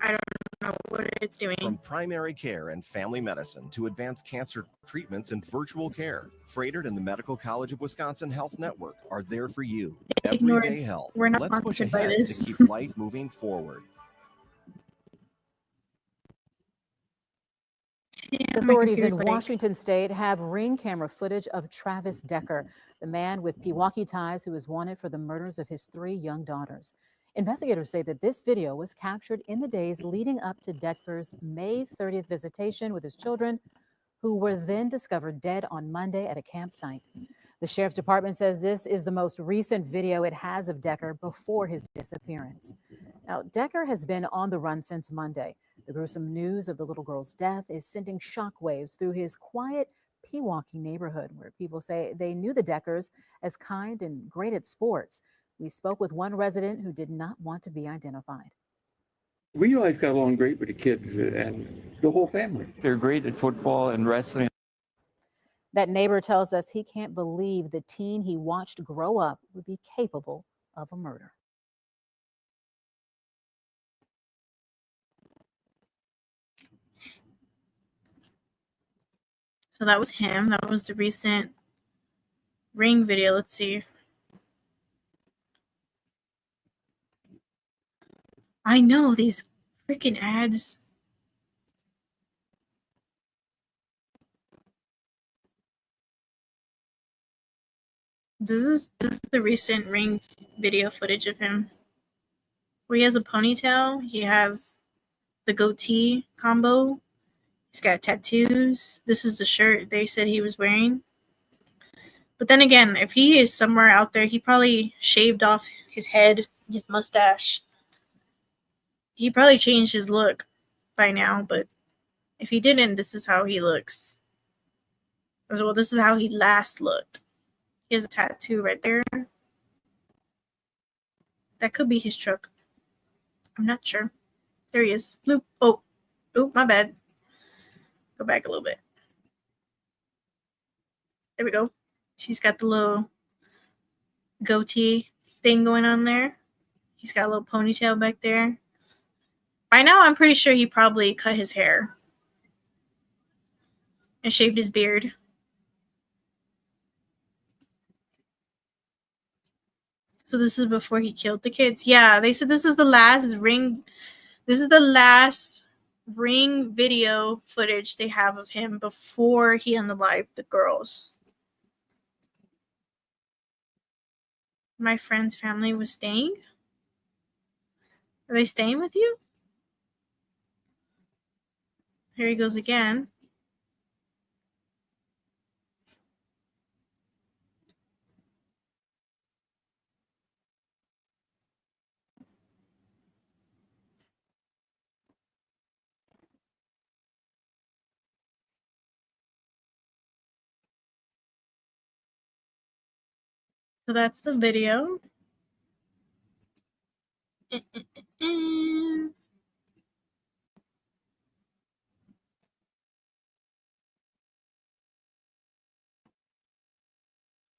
I don't know what it's doing. From primary care and family medicine to advanced cancer treatments and virtual care, Froedtert and the Medical College of Wisconsin Health Network are there for you. Everyday health. We're not Let's push sponsored by ahead this. to keep life moving forward. Authorities in Washington state have ring camera footage of Travis Decker, the man with Pewaukee ties who is wanted for the murders of his three young daughters. Investigators say that this video was captured in the days leading up to Decker's May 30th visitation with his children, who were then discovered dead on Monday at a campsite. The sheriff's department says this is the most recent video it has of Decker before his disappearance. Now, Decker has been on the run since Monday. The gruesome news of the little girl's death is sending shockwaves through his quiet Pewaukee neighborhood, where people say they knew the Deckers as kind and great at sports. We spoke with one resident who did not want to be identified. We always got along great with the kids and the whole family. They're great at football and wrestling. That neighbor tells us he can't believe the teen he watched grow up would be capable of a murder. So that was him. That was the recent ring video. Let's see. I know these freaking ads. This is the recent ring video footage of him. Where he has a ponytail. He has the goatee combo. He's got tattoos. This is the shirt they said he was wearing. But then again, if he is somewhere out there, he probably shaved off his head, his mustache. He probably changed his look by now, but If he didn't, this is how he looks. As well, this is how he last looked. He has a tattoo right there. That could be his truck. I'm not sure. There he is. Bloop. Oh, my bad. Go back a little bit. There we go. She's got the little goatee thing going on there. He's got a little ponytail back there. By now, I'm pretty sure he probably cut his hair and shaved his beard. So this is before he killed the kids. Yeah, they said this is the last Ring. This is the last Ring video footage they have of him before he unalived the girls. My friend's family was staying. Are they staying with you? Here he goes again. So that's the video.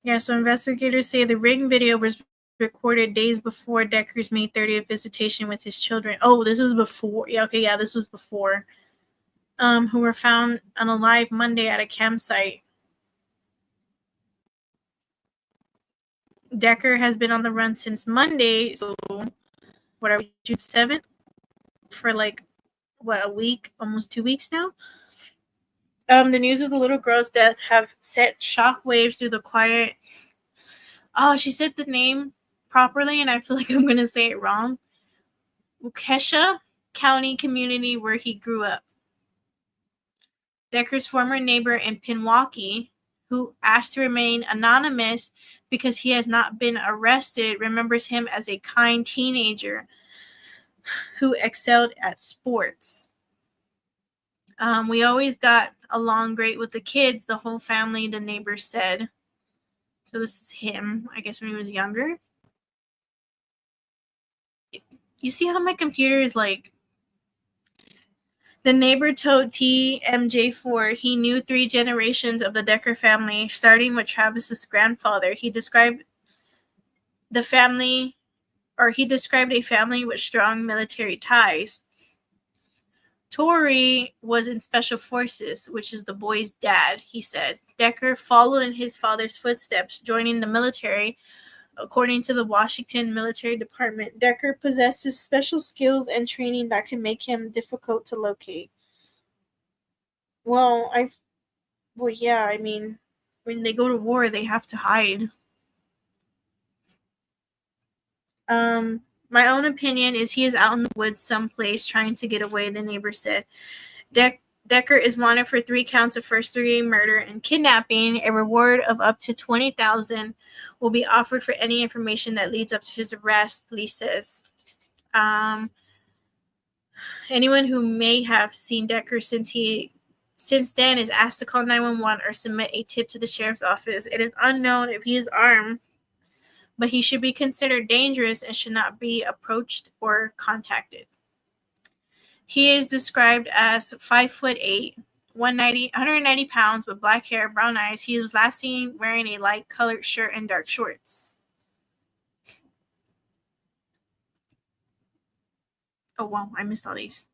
Yeah, so investigators say the Ring video was recorded days before Decker's May 30th visitation with his children. Oh, this was before. Yeah, okay, yeah, this was before. Who were found unalive Monday at a campsite. Decker has been on the run since Monday, so whatever, June 7th, for like, what, a week, almost 2 weeks now. The news of the little girl's death have set shockwaves through the quiet. Oh, she said the name properly, and I feel like I'm going to say it wrong. Waukesha County community where he grew up. Decker's former neighbor in Pewaukee, who asked to remain anonymous because he has not been arrested, remembers him as a kind teenager who excelled at sports. We always got along great with the kids, the whole family, the neighbors said. So this is him, I guess, when he was younger. You see how my computer is like... The neighbor told TMJ4 he knew 3 generations of the Decker family, starting with Travis's grandfather. He described a family with strong military ties. Tori was in Special Forces, which is the boy's dad, he said. Decker followed in his father's footsteps, joining the military. According to the Washington Military Department, Decker possesses special skills and training that can make him difficult to locate. Well, yeah, I mean, when they go to war, they have to hide. My own opinion is he is out in the woods someplace trying to get away, the neighbor said. Decker is wanted for 3 counts of first-degree murder and kidnapping. A reward of up to $20,000 will be offered for any information that leads up to his arrest, police says. Anyone who may have seen Decker since then is asked to call 911 or submit a tip to the sheriff's office. It is unknown if he is armed, but he should be considered dangerous and should not be approached or contacted. He is described as 5'8", 190 pounds with black hair, brown eyes. He was last seen wearing a light-colored shirt and dark shorts. Oh, wow, I missed all these.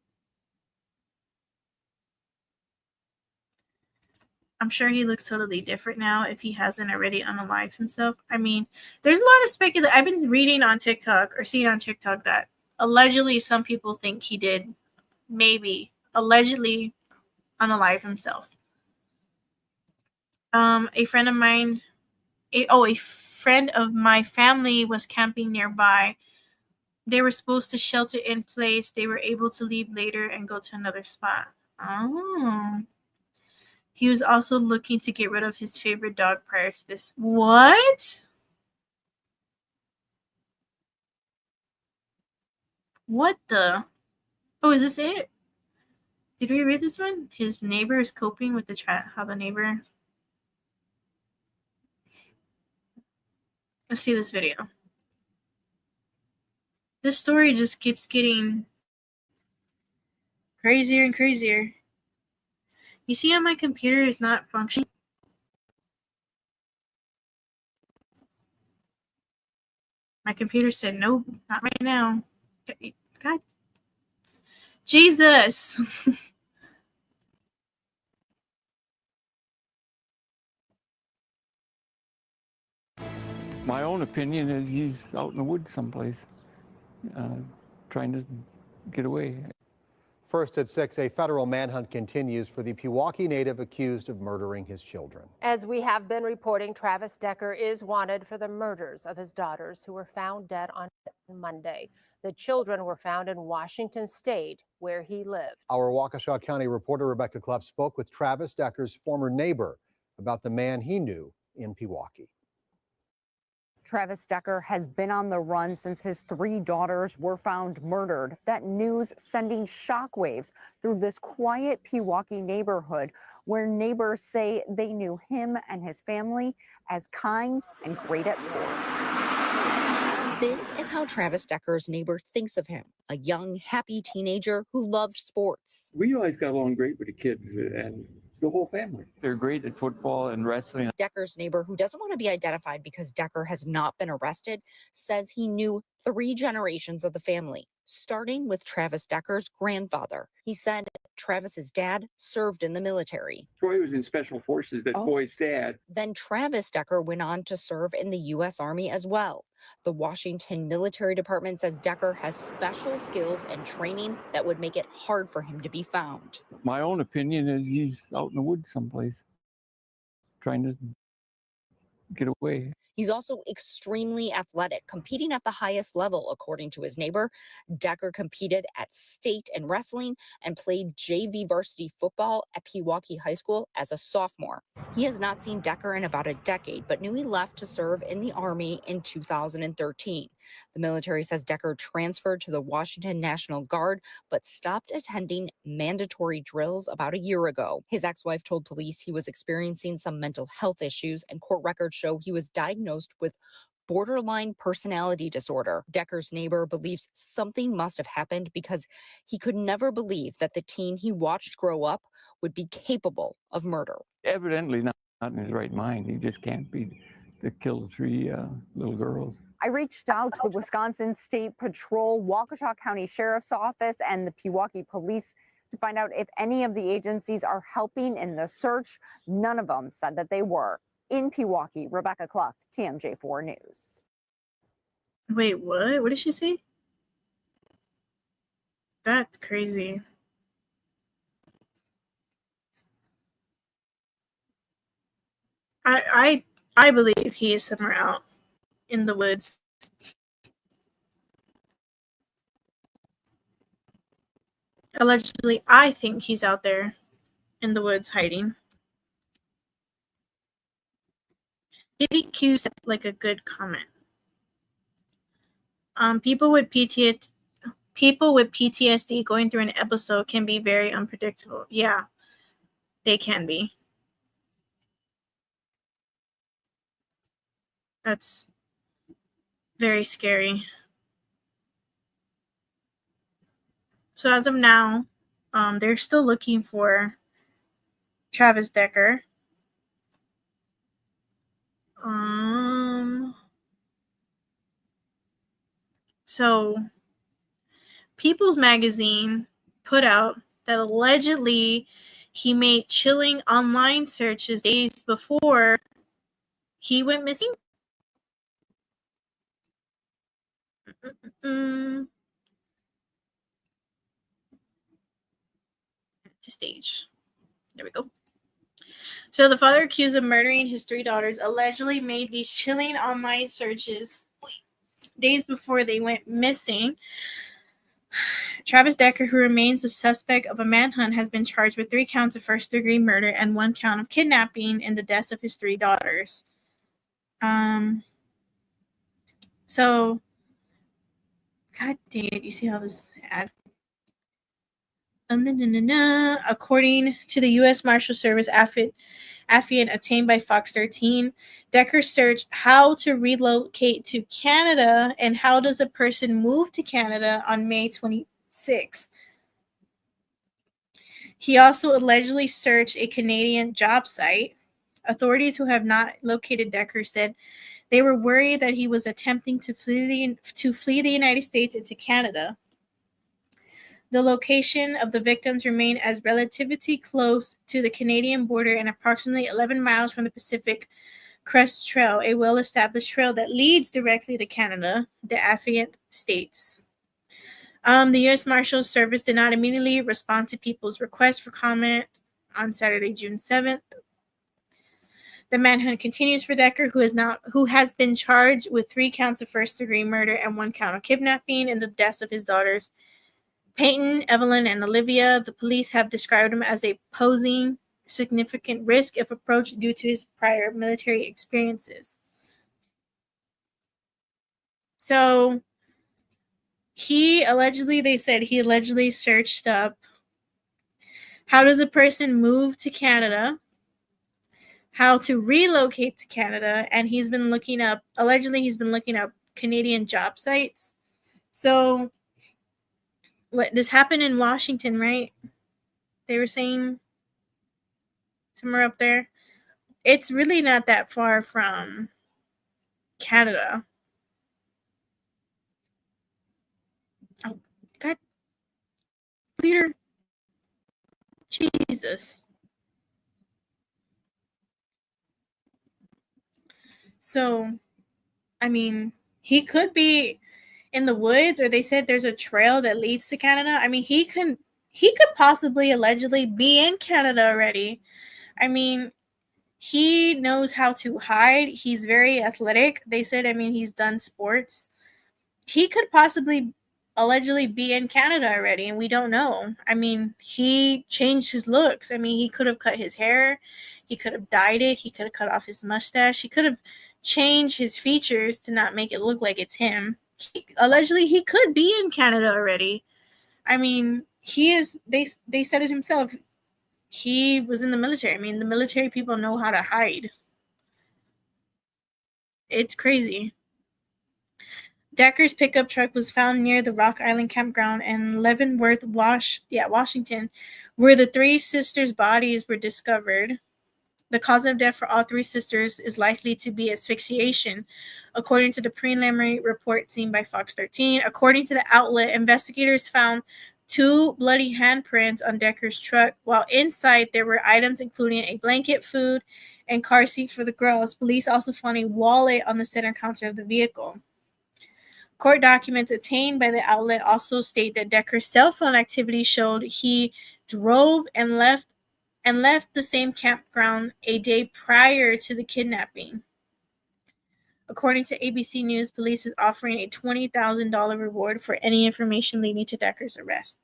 I'm sure he looks totally different now if he hasn't already unalived himself. I mean, there's a lot of speculation. I've been reading on TikTok or seeing on TikTok that allegedly some people think he did allegedly unalive himself. A friend of my family was camping nearby. They were supposed to shelter in place. They were able to leave later and go to another spot. Oh. He was also looking to get rid of his favorite dog prior to this. What? What the? Oh, is this it? Did we read this one? His neighbor is coping with how the neighbor. Let's see this video. This story just keeps getting crazier and crazier. You see how my computer is not functioning? My computer said, nope, not right now. God. Jesus. My own opinion is he's out in the woods someplace, trying to get away. First at 6, a federal manhunt continues for the Pewaukee native accused of murdering his children. As we have been reporting, Travis Decker is wanted for the murders of his daughters who were found dead on Monday. The children were found in Washington State, where he lived. Our Waukesha County reporter Rebecca Clough spoke with Travis Decker's former neighbor about the man he knew in Pewaukee. Travis Decker has been on the run since his 3 daughters were found murdered. That news sending shockwaves through this quiet Pewaukee neighborhood where neighbors say they knew him and his family as kind and great at sports. This is how Travis Decker's neighbor thinks of him, a young, happy teenager who loved sports. We always got along great with the kids and the whole family. They're great at football and wrestling. Decker's neighbor, who doesn't want to be identified because Decker has not been arrested, says he knew 3 generations of the family, starting with Travis Decker's grandfather. He said Travis's dad served in the military. Troy was in special forces, that boy's dad. Then Travis Decker went on to serve in the U.S. Army as well. The Washington Military Department says Decker has special skills and training that would make it hard for him to be found. My own opinion is he's out in the woods someplace, trying to get away. He's also extremely athletic, competing at the highest level, according to his neighbor. Decker competed at state and wrestling and played JV varsity football at Pewaukee High School as a sophomore. He has not seen Decker in about a decade, but knew he left to serve in the Army in 2013. The military says Decker transferred to the Washington National Guard, but stopped attending mandatory drills about a year ago. His ex-wife told police he was experiencing some mental health issues, and court records show he was diagnosed with borderline personality disorder. Decker's neighbor believes something must have happened because he could never believe that the teen he watched grow up would be capable of murder. Evidently not in his right mind. He just can't be to kill 3 little girls. I reached out to the Wisconsin State Patrol, Waukesha County Sheriff's Office, and the Pewaukee Police to find out if any of the agencies are helping in the search. None of them said that they were. In Pewaukee, Rebecca Clough, TMJ4 News. Wait, what? What did she say? That's crazy. I believe he is somewhere out in the woods. Allegedly, I think he's out there in the woods hiding. Kitty Q said like a good comment. People with PTSD going through an episode can be very unpredictable. Yeah, they can be. That's very scary. So as of now, they're still looking for Travis Decker. So People's Magazine put out that allegedly he made chilling online searches days before he went missing. To stage. There we go. So the father accused of murdering his 3 daughters allegedly made these chilling online searches days before they went missing. Travis Decker, who remains the suspect of a manhunt, has been charged with 3 counts of first-degree murder and 1 count of kidnapping in the deaths of his 3 daughters. So, God dang it, you see how this ad? According to the U.S. Marshal Service affiant obtained by Fox 13, Decker searched how to relocate to Canada and how does a person move to Canada on May 26. He also allegedly searched a Canadian job site. Authorities who have not located Decker said they were worried that he was attempting to flee the United States into Canada. The location of the victims remained as relatively close to the Canadian border and approximately 11 miles from the Pacific Crest Trail, a well-established trail that leads directly to Canada, the affiant states. The U.S. Marshals Service did not immediately respond to people's requests for comment on Saturday, June 7th. The manhunt continues for Decker, who has been charged with 3 counts of first-degree murder and 1 count of kidnapping in the deaths of his daughters, Peyton, Evelyn, and Olivia. The police have described him as a posing significant risk if approached due to his prior military experiences. So they said he allegedly searched up how does a person move to Canada, how to relocate to Canada, and he's been looking up Canadian job sites. So this happened in Washington, right? They were saying somewhere up there. It's really not that far from Canada. Oh, God. Peter. Jesus. So, I mean, he could be in the woods, or they said there's a trail that leads to Canada. I mean, he could possibly allegedly be in Canada already. I mean, he knows how to hide. He's very athletic. They said, I mean, he's done sports. He could possibly allegedly be in Canada already, and we don't know. I mean, he changed his looks. I mean, he could have cut his hair. He could have dyed it. He could have cut off his mustache. He could have changed his features to not make it look like it's him. Allegedly, he could be in Canada already. I mean, he is. They said it himself. He was in the military. I mean, the military people know how to hide. It's crazy. Decker's pickup truck was found near the Rock Island campground in Leavenworth, Washington, where the 3 sisters' bodies were discovered. The cause of death for all 3 sisters is likely to be asphyxiation, according to the preliminary report seen by Fox 13. According to the outlet, investigators found 2 bloody handprints on Decker's truck, while inside there were items including a blanket, food, and car seat for the girls. Police also found a wallet on the center counter of the vehicle. Court documents obtained by the outlet also state that Decker's cell phone activity showed he drove and left the same campground a day prior to the kidnapping. According to ABC News, police is offering a $20,000 reward for any information leading to Decker's arrest.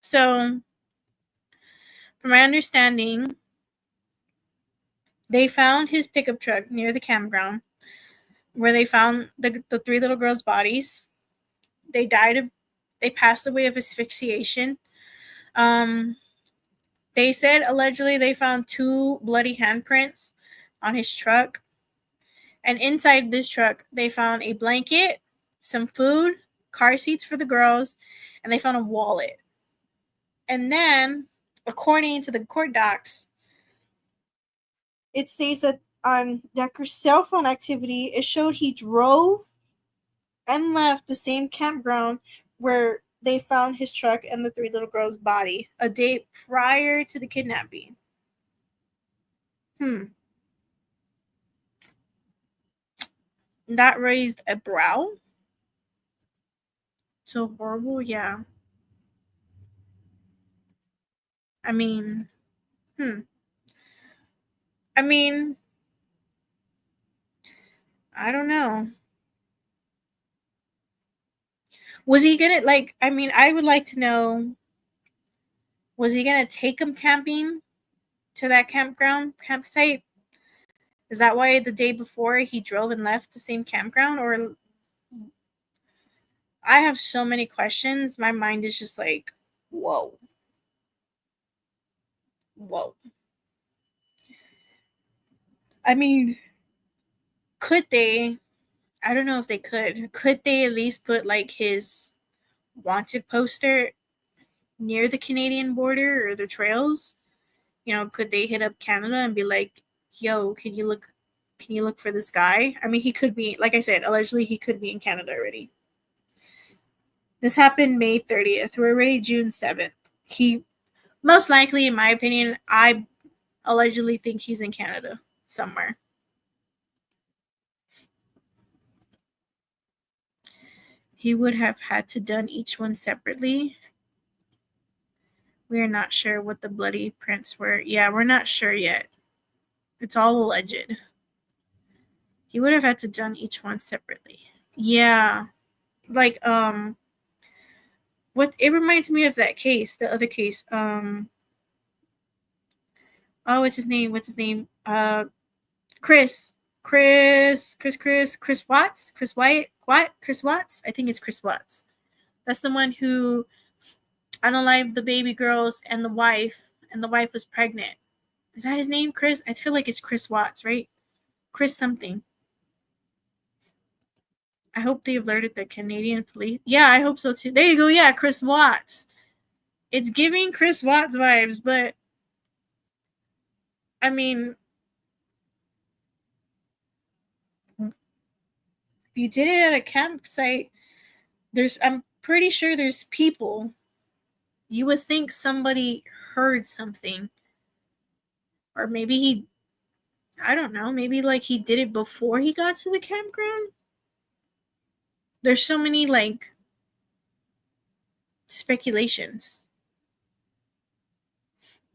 So, from my understanding, they found his pickup truck near the campground where they found the 3 little girls' bodies. They passed away of asphyxiation. They said allegedly they found 2 bloody handprints on his truck. And inside this truck, they found a blanket, some food, car seats for the girls, and they found a wallet. And then, according to the court docs, it states that on Decker's cell phone activity, it showed he drove and left the same campground where they found his truck and the 3 little girls' body a day prior to the kidnapping. That raised a brow. So horrible, yeah. I mean, I don't know. Was he gonna, I would like to know, was he gonna take him camping to that campsite? Is that why the day before he drove and left the same campground? Or I have so many questions. My mind is just like, whoa. Whoa. I mean, could they? I don't know if they could. Could they at least put like his wanted poster near the Canadian border or the trails? You know, could they hit up Canada and be like, "Yo, can you look for this guy?" I mean, he could be, like I said, allegedly he could be in Canada already. This happened May 30th. We're already June 7th. He most likely, in my opinion, I allegedly think he's in Canada somewhere. He would have had to done each one separately. We are not sure what the bloody prints were. Yeah, we're not sure yet. It's all alleged. He would have had to done each one separately. Yeah. Like, what it reminds me of that case, the other case. Oh, what's his name? Chris Watts? Chris Wyatt? What? Chris Watts? I think it's Chris Watts. That's the one who unalived the baby girls and the wife was pregnant. Is that his name, Chris? I feel like it's Chris Watts, right? Chris something. I hope they alerted the Canadian police. Yeah, I hope so too. There you go. Yeah, Chris Watts. It's giving Chris Watts vibes, but I mean, if you did it at a campsite, I'm pretty sure there's people. You would think somebody heard something. Or maybe I don't know, maybe like he did it before he got to the campground. There's so many like speculations.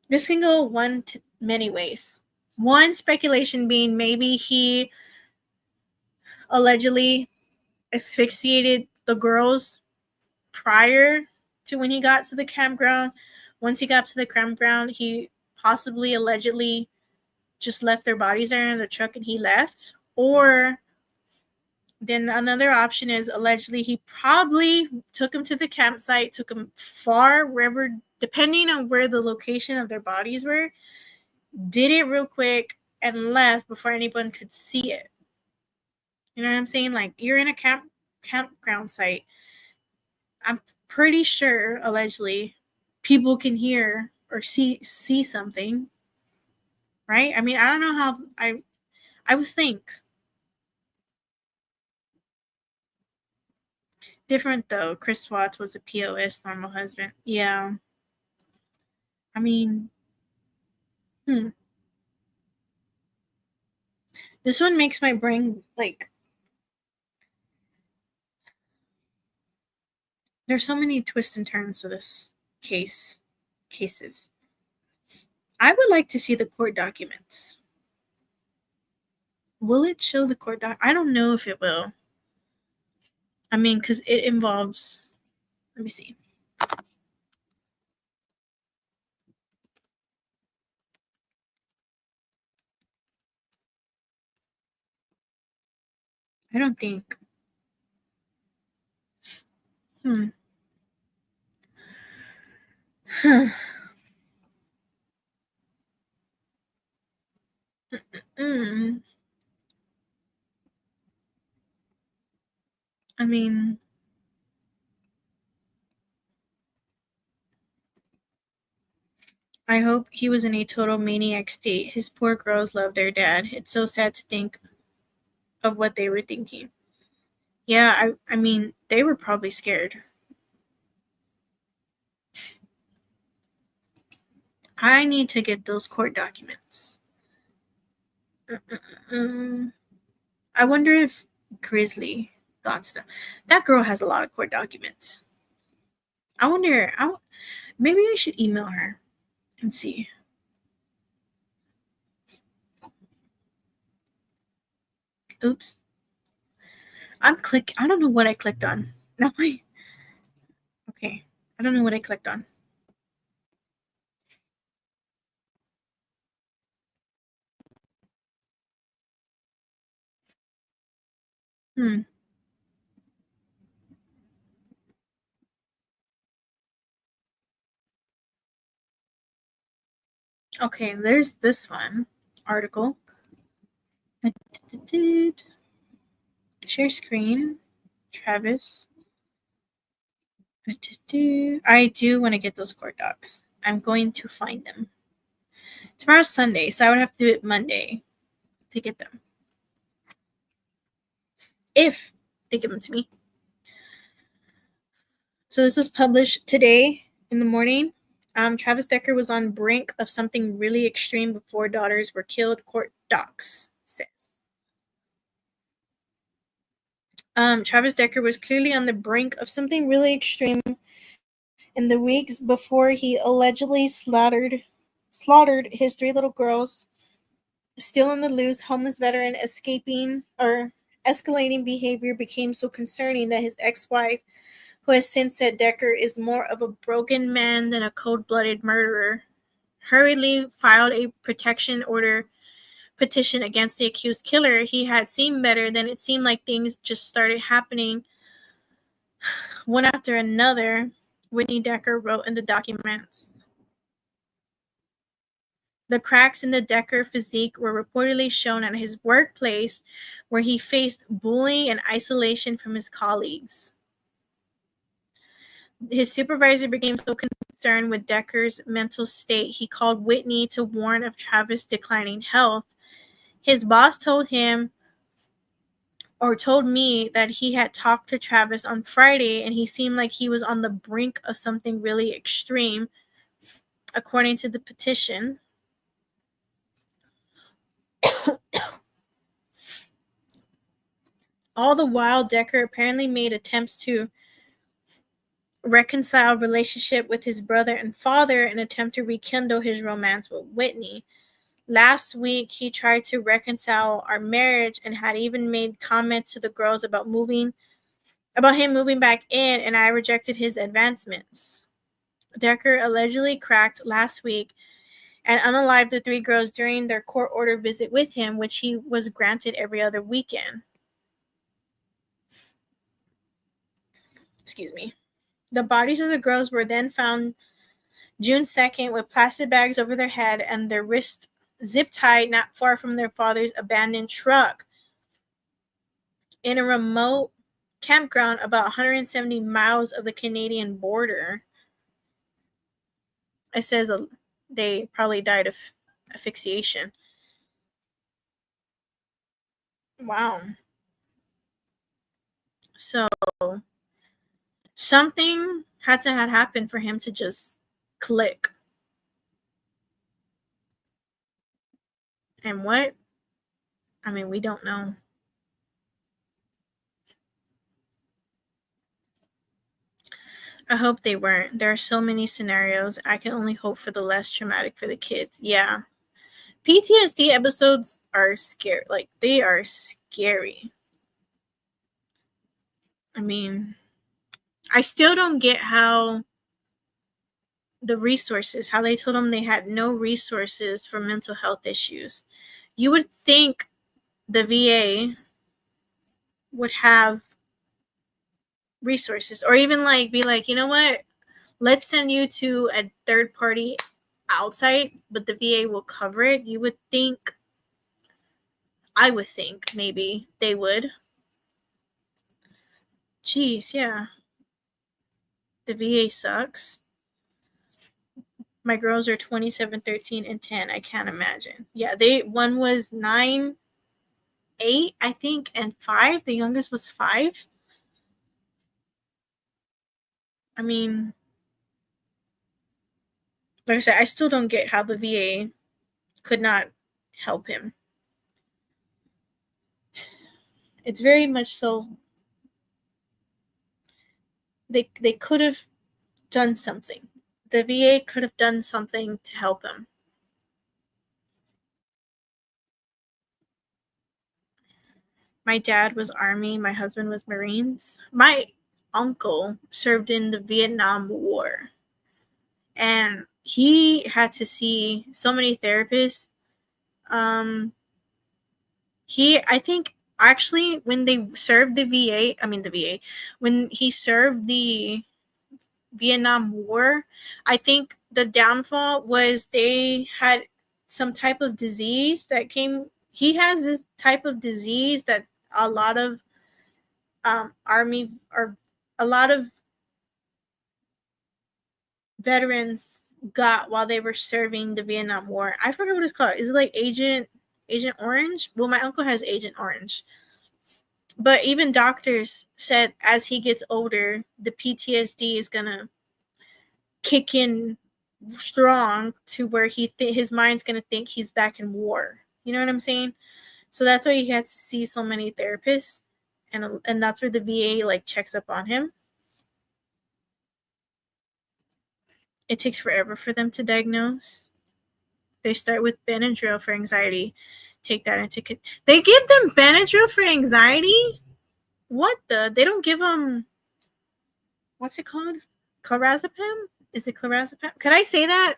This can go many ways. One speculation being maybe he allegedly asphyxiated the girls prior to when he got to the campground. Once he got to the campground, he possibly allegedly just left their bodies there in the truck and he left. Or then another option is allegedly he probably took him to the campsite, took him far, wherever, depending on where the location of their bodies were, did it real quick and left before anyone could see it. You know what I'm saying? Like, you're in a campground site. I'm pretty sure, allegedly, people can hear or see something, right? I mean, I don't know how I would think. Different though. Chris Watts was a POS normal husband. Yeah. I mean, this one makes my brain like, there's so many twists and turns to this cases. I would like to see the court documents. Will it show the court I don't know if it will. I mean, because it involves, let me see. I don't think. I mean, I hope he was in a total maniac state. His poor girls love their dad. It's so sad to think of what they were thinking. Yeah, I mean, they were probably scared. I need to get those court documents. I wonder if Grizzly got stuff. That girl has a lot of court documents. I wonder, maybe I should email her and see. Oops. I don't know what I clicked on. Okay. I don't know what I clicked on. Okay, there's this one article. Share screen. Travis. I do want to get those court docs. I'm going to find them. Tomorrow's Sunday, so I would have to do it Monday to get them. If they give them to me. So this was published today in the morning. Travis Decker was on brink of something really extreme before daughters were killed, court docs says. Travis Decker was clearly on the brink of something really extreme in the weeks before he allegedly slaughtered his 3 little girls. Still on the loose, homeless veteran escalating behavior became so concerning that his ex-wife, who has since said Decker is more of a broken man than a cold-blooded murderer, hurriedly filed a protection order petition against the accused killer. He had seen better, then it seemed like things just started happening one after another, Whitney Decker wrote in the documents. The cracks in the Decker physique were reportedly shown at his workplace, where he faced bullying and isolation from his colleagues. His supervisor became so concerned with Decker's mental state, he called Whitney to warn of Travis' declining health. His boss told me that he had talked to Travis on Friday and he seemed like he was on the brink of something really extreme, according to the petition. All the while, Decker apparently made attempts to reconcile relationship with his brother and father and attempt to rekindle his romance with Whitney. Last week, he tried to reconcile our marriage and had even made comments to the girls about him moving back in, and I rejected his advancements. Decker allegedly cracked last week and unalived the 3 girls during their court order visit with him, which he was granted every other weekend. Excuse me. The bodies of the girls were then found June 2nd with plastic bags over their head and their wrists zip-tied not far from their father's abandoned truck in a remote campground about 170 miles of the Canadian border. It says they probably died of asphyxiation. Wow. So something had to have happened for him to just click. And what? I mean, we don't know. I hope they weren't. There are so many scenarios. I can only hope for the less traumatic for the kids. Yeah. PTSD episodes are scary. Like, they are scary. I mean, I still don't get how they told them they had no resources for mental health issues. You would think the VA would have resources, or even like be like, you know what, let's send you to a third party outside, but the VA will cover it. I would think maybe they would. Jeez, yeah. The VA sucks. My girls are 27, 13, and 10. I can't imagine. Yeah, one was 9, 8, I think, and 5. The youngest was 5. I mean, like I said, I still don't get how the VA could not help him. It's very much so. They could have done something. The VA could have done something to help him. My dad was Army. My husband was Marines. My uncle served in the Vietnam War. And he had to see so many therapists. I think actually when they served when he served the Vietnam War. I think the downfall was they had some type of disease that came. He has this type of disease that a lot of army or a lot of veterans got while they were serving the Vietnam War. I forget what it's called. Is it like Agent Orange? Well, my uncle has Agent Orange. But even doctors said as he gets older, the PTSD is going to kick in strong to where his mind's going to think he's back in war. You know what I'm saying? So that's why he had to see so many therapists. And that's where the VA like checks up on him. It takes forever for them to diagnose. They start with Benadryl for anxiety. Take that into they give them Benadryl for anxiety? What the? They don't give them, what's it called? Clonazepam? Is it clonazepam? Could I say that?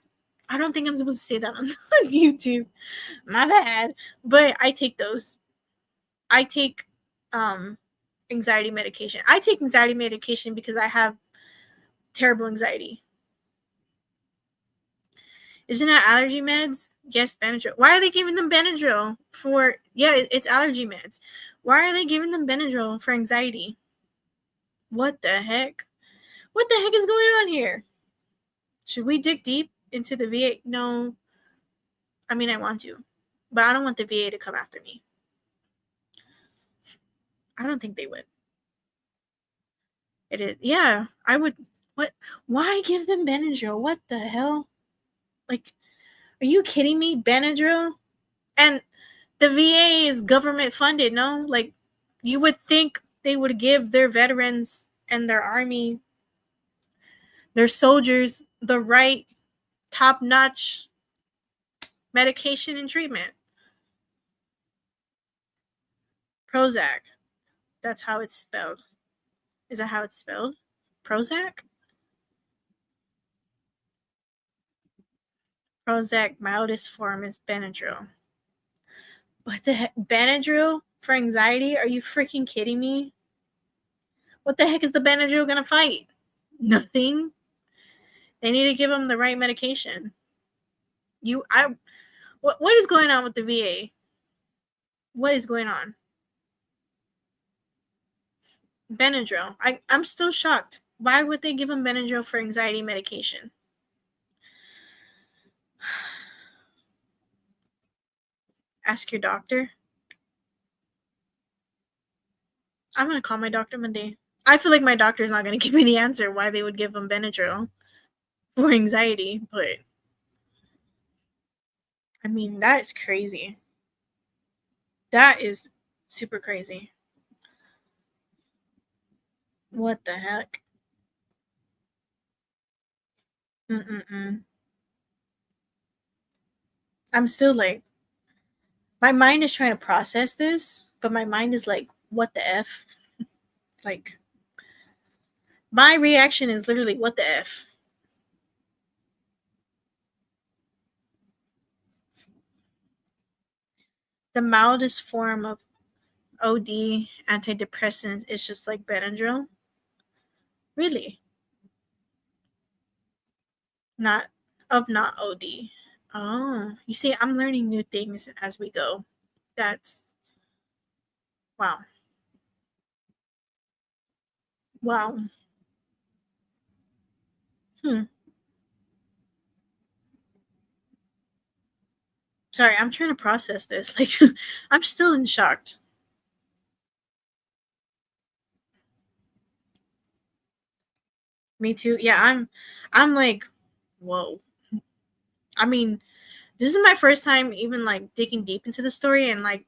I don't think I'm supposed to say that on YouTube. My bad. But I take those. I take anxiety medication. I take anxiety medication because I have terrible anxiety. Isn't that allergy meds? Yes, Benadryl. Why are they giving them Benadryl for... Yeah, it's allergy meds. Why are they giving them Benadryl for anxiety? What the heck? What the heck is going on here? Should we dig deep into the VA? No. I mean, I want to. But I don't want the VA to come after me. I don't think they would. It is... Yeah, I would... What? Why give them Benadryl? What the hell? Like, are you kidding me? Benadryl? And the VA is government funded, no? Like, you would think they would give their veterans and their army, their soldiers, the right top-notch medication and treatment. Prozac. That's how it's spelled. Is that how it's spelled? Prozac? Prozac mildest form is Benadryl. What the heck? Benadryl for anxiety? Are you freaking kidding me? What the heck is the Benadryl gonna fight? Nothing. They need to give them the right medication. What is going on with the VA? What is going on? Benadryl. I'm still shocked. Why would they give them Benadryl for anxiety medication? Ask your doctor. I'm going to call my doctor Monday. I feel like my doctor is not going to give me the answer why they would give them Benadryl for anxiety, but I mean, that is crazy. That is super crazy. What the heck? I'm still like, my mind is trying to process this, but my mind is like, what the F? Like, my reaction is literally, what the F? The mildest form of OD antidepressants is just like Benadryl. Really? Not OD. Oh, you see, I'm learning new things as we go. That's wow. Wow. Sorry, I'm trying to process this. Like, I'm still in shock. Me too. Yeah, I'm like, whoa. I mean, this is my first time even like digging deep into the story, and like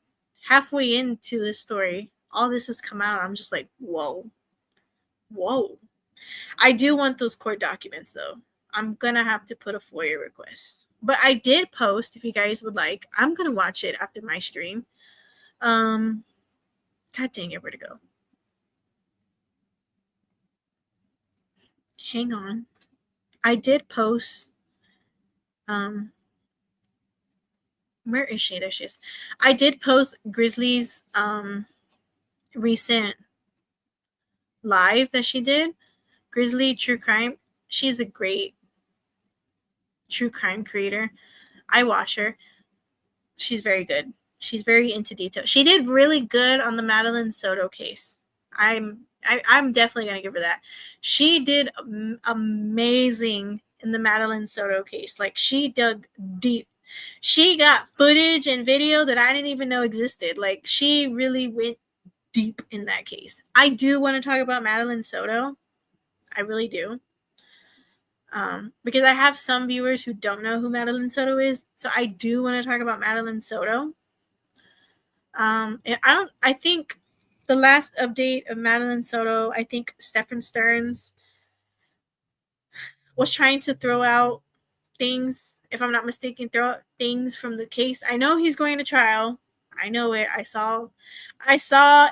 halfway into this story, all this has come out. I'm just like, whoa. I do want those court documents though. I'm gonna have to put a FOIA request. But I did post, if you guys would like. I'm gonna watch it after my stream. God dang it, where to go? Hang on. I did post. Where is she? There she is. I did post Grizzly's recent live that she did. Grizzly True Crime. She's a great true crime creator. I watch her. She's very good. She's very into detail. She did really good on the Madeline Soto case. I'm definitely gonna give her that. She did amazing in the Madeline Soto case. Like, she dug deep. She got footage and video that I didn't even know existed. Like, she really went deep in that case. I do want to talk about Madeline Soto. I really do. Because I have some viewers who don't know who Madeline Soto is. So I do want to talk about Madeline Soto. And I think the last update of Madeline Soto, I think Stephen Stearns was trying to throw out things, if I'm not mistaken, throw out things from the case. I know he's going to trial. I know it. I saw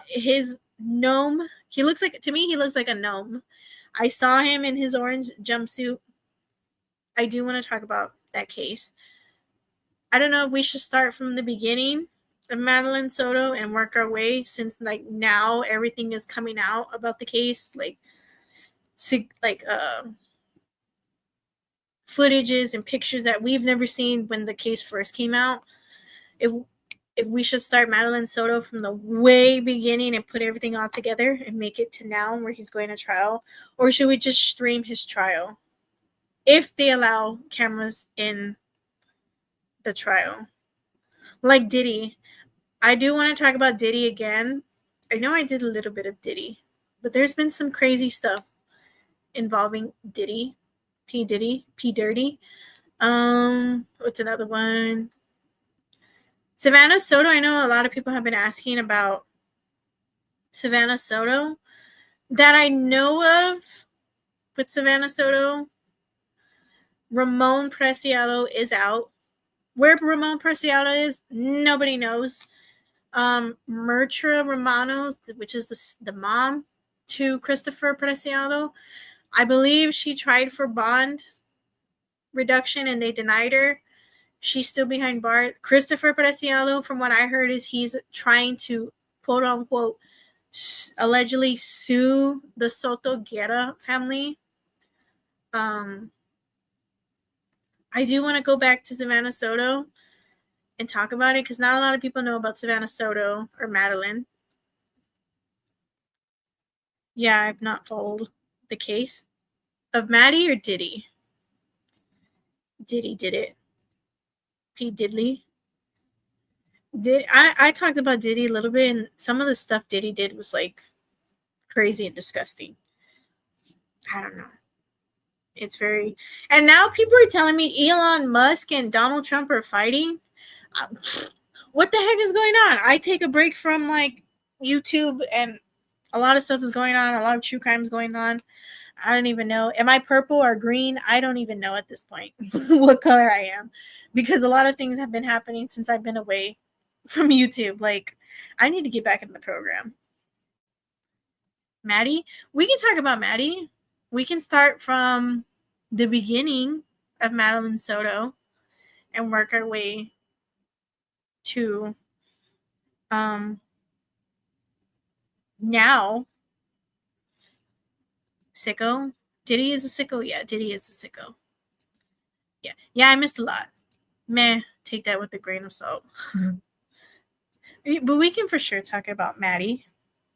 his gnome. He looks like a gnome. I saw him in his orange jumpsuit. I do want to talk about that case. I don't know if we should start from the beginning of Madeline Soto and work our way, since like now everything is coming out about the case, like footages and pictures that we've never seen when the case first came out. If we should start Madeline Soto from the way beginning and put everything all together and make it to now where he's going to trial, or should we just stream his trial if they allow cameras in the trial? Like Diddy. I do want to talk about Diddy again. I know I did a little bit of Diddy, but there's been some crazy stuff involving Diddy, P. Dirty. What's another one? Savannah Soto. I know a lot of people have been asking about Savannah Soto. That I know of with Savannah Soto, Ramon Preciado is out. Where Ramon Preciado is, nobody knows. Murtra Romanos, which is the mom to Christopher Preciado, I believe she tried for bond reduction and they denied her. She's still behind bars. Christopher Preciado, from what I heard, is he's trying to, quote unquote, allegedly sue the Soto Guerra family. I do want to go back to Savannah Soto and talk about it, because not a lot of people know about Savannah Soto or Madeline. Yeah, I've not followed the case of Maddie or Diddy. Diddy did it. P. Diddley. I talked about Diddy a little bit, and some of the stuff Diddy did was like crazy and disgusting. I don't know. It's very, and now people are telling me Elon Musk and Donald Trump are fighting. What the heck is going on? I take a break from like YouTube, and a lot of stuff is going on. A lot of true crime is going on. I don't even know. Am I purple or green? I don't even know at this point what color I am, because a lot of things have been happening since I've been away from YouTube. Like, I need to get back in the program. Maddie, we can talk about Maddie. We can start from the beginning of Madeline Soto and work our way to now. Sicko. Diddy is a sicko. Yeah, Diddy is a sicko. Yeah, I missed a lot. Meh, take that with a grain of salt. But we can for sure talk about Maddie.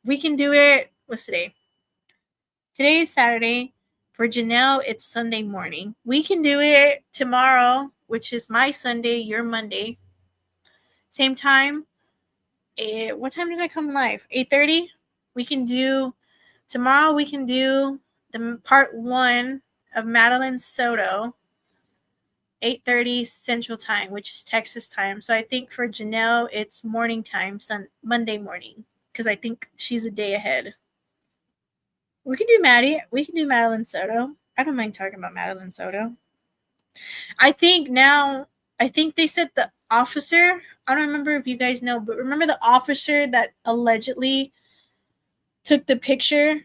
We can do it. What's today? Today is Saturday. For Janelle, it's Sunday morning. We can do it tomorrow, which is my Sunday, your Monday. Same time. What time did I come live? 8:30? We can do tomorrow. We can do the part 1 of Madeline Soto, 8:30 Central Time, which is Texas time. So I think for Janelle, it's morning time, Monday morning, because I think she's a day ahead. We can do Maddie. We can do Madeline Soto. I don't mind talking about Madeline Soto. I think they said the officer, I don't remember if you guys know, but remember the officer that allegedly took the picture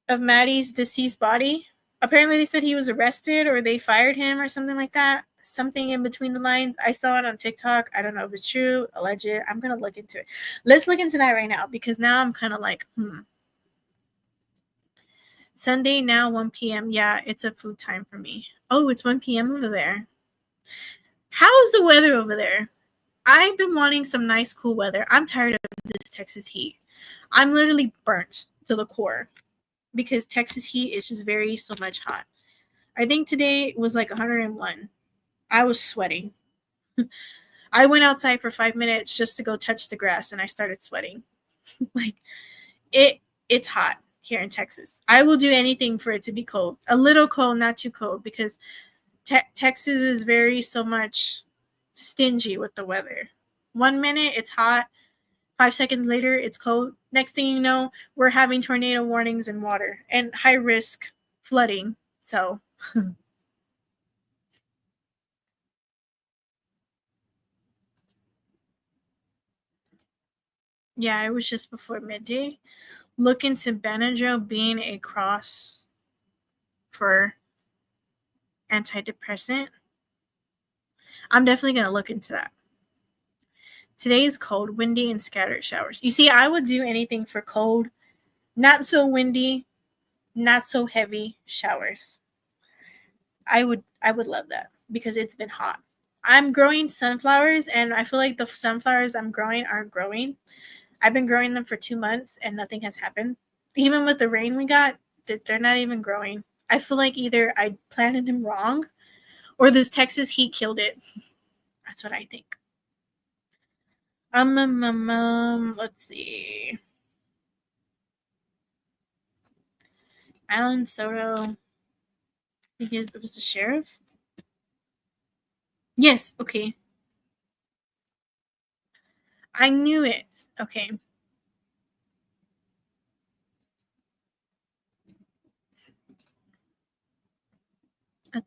of Maddie's deceased body? Apparently they said he was arrested or they fired him or something like that. Something in between the lines. I saw it on TikTok. I don't know if it's true, alleged. I'm going to look into it. Let's look into that right now, because now I'm kind of like, Sunday now, 1 p.m. Yeah, it's a food time for me. Oh, it's 1 p.m. over there. How's the weather over there? I've been wanting some nice, cool weather. I'm tired of this Texas heat. I'm literally burnt to the core because Texas heat is just very so much hot. I think today was like 101. I was sweating. I went outside for 5 minutes just to go touch the grass and I started sweating. Like it's hot here in Texas. I will do anything for it to be cold. A little cold, not too cold, because Texas is very so much stingy with the weather. 1 minute it's hot, 5 seconds later it's cold. Next thing you know, we're having tornado warnings and water and high risk flooding. So yeah, it was just before midday. Look into Benadryl being a cross for antidepressant. I'm definitely going to look into that. Today is cold, windy, and scattered showers. You see, I would do anything for cold, not so windy, not so heavy showers. I would love that because it's been hot. I'm growing sunflowers, and I feel like the sunflowers I'm growing aren't growing. I've been growing them for 2 months, and nothing has happened. Even with the rain we got, they're not even growing. I feel like either I planted them wrong or this Texas heat killed it. That's what I think. Let's see. Alan Soto. I think it was the sheriff. Yes, okay. I knew it. Okay.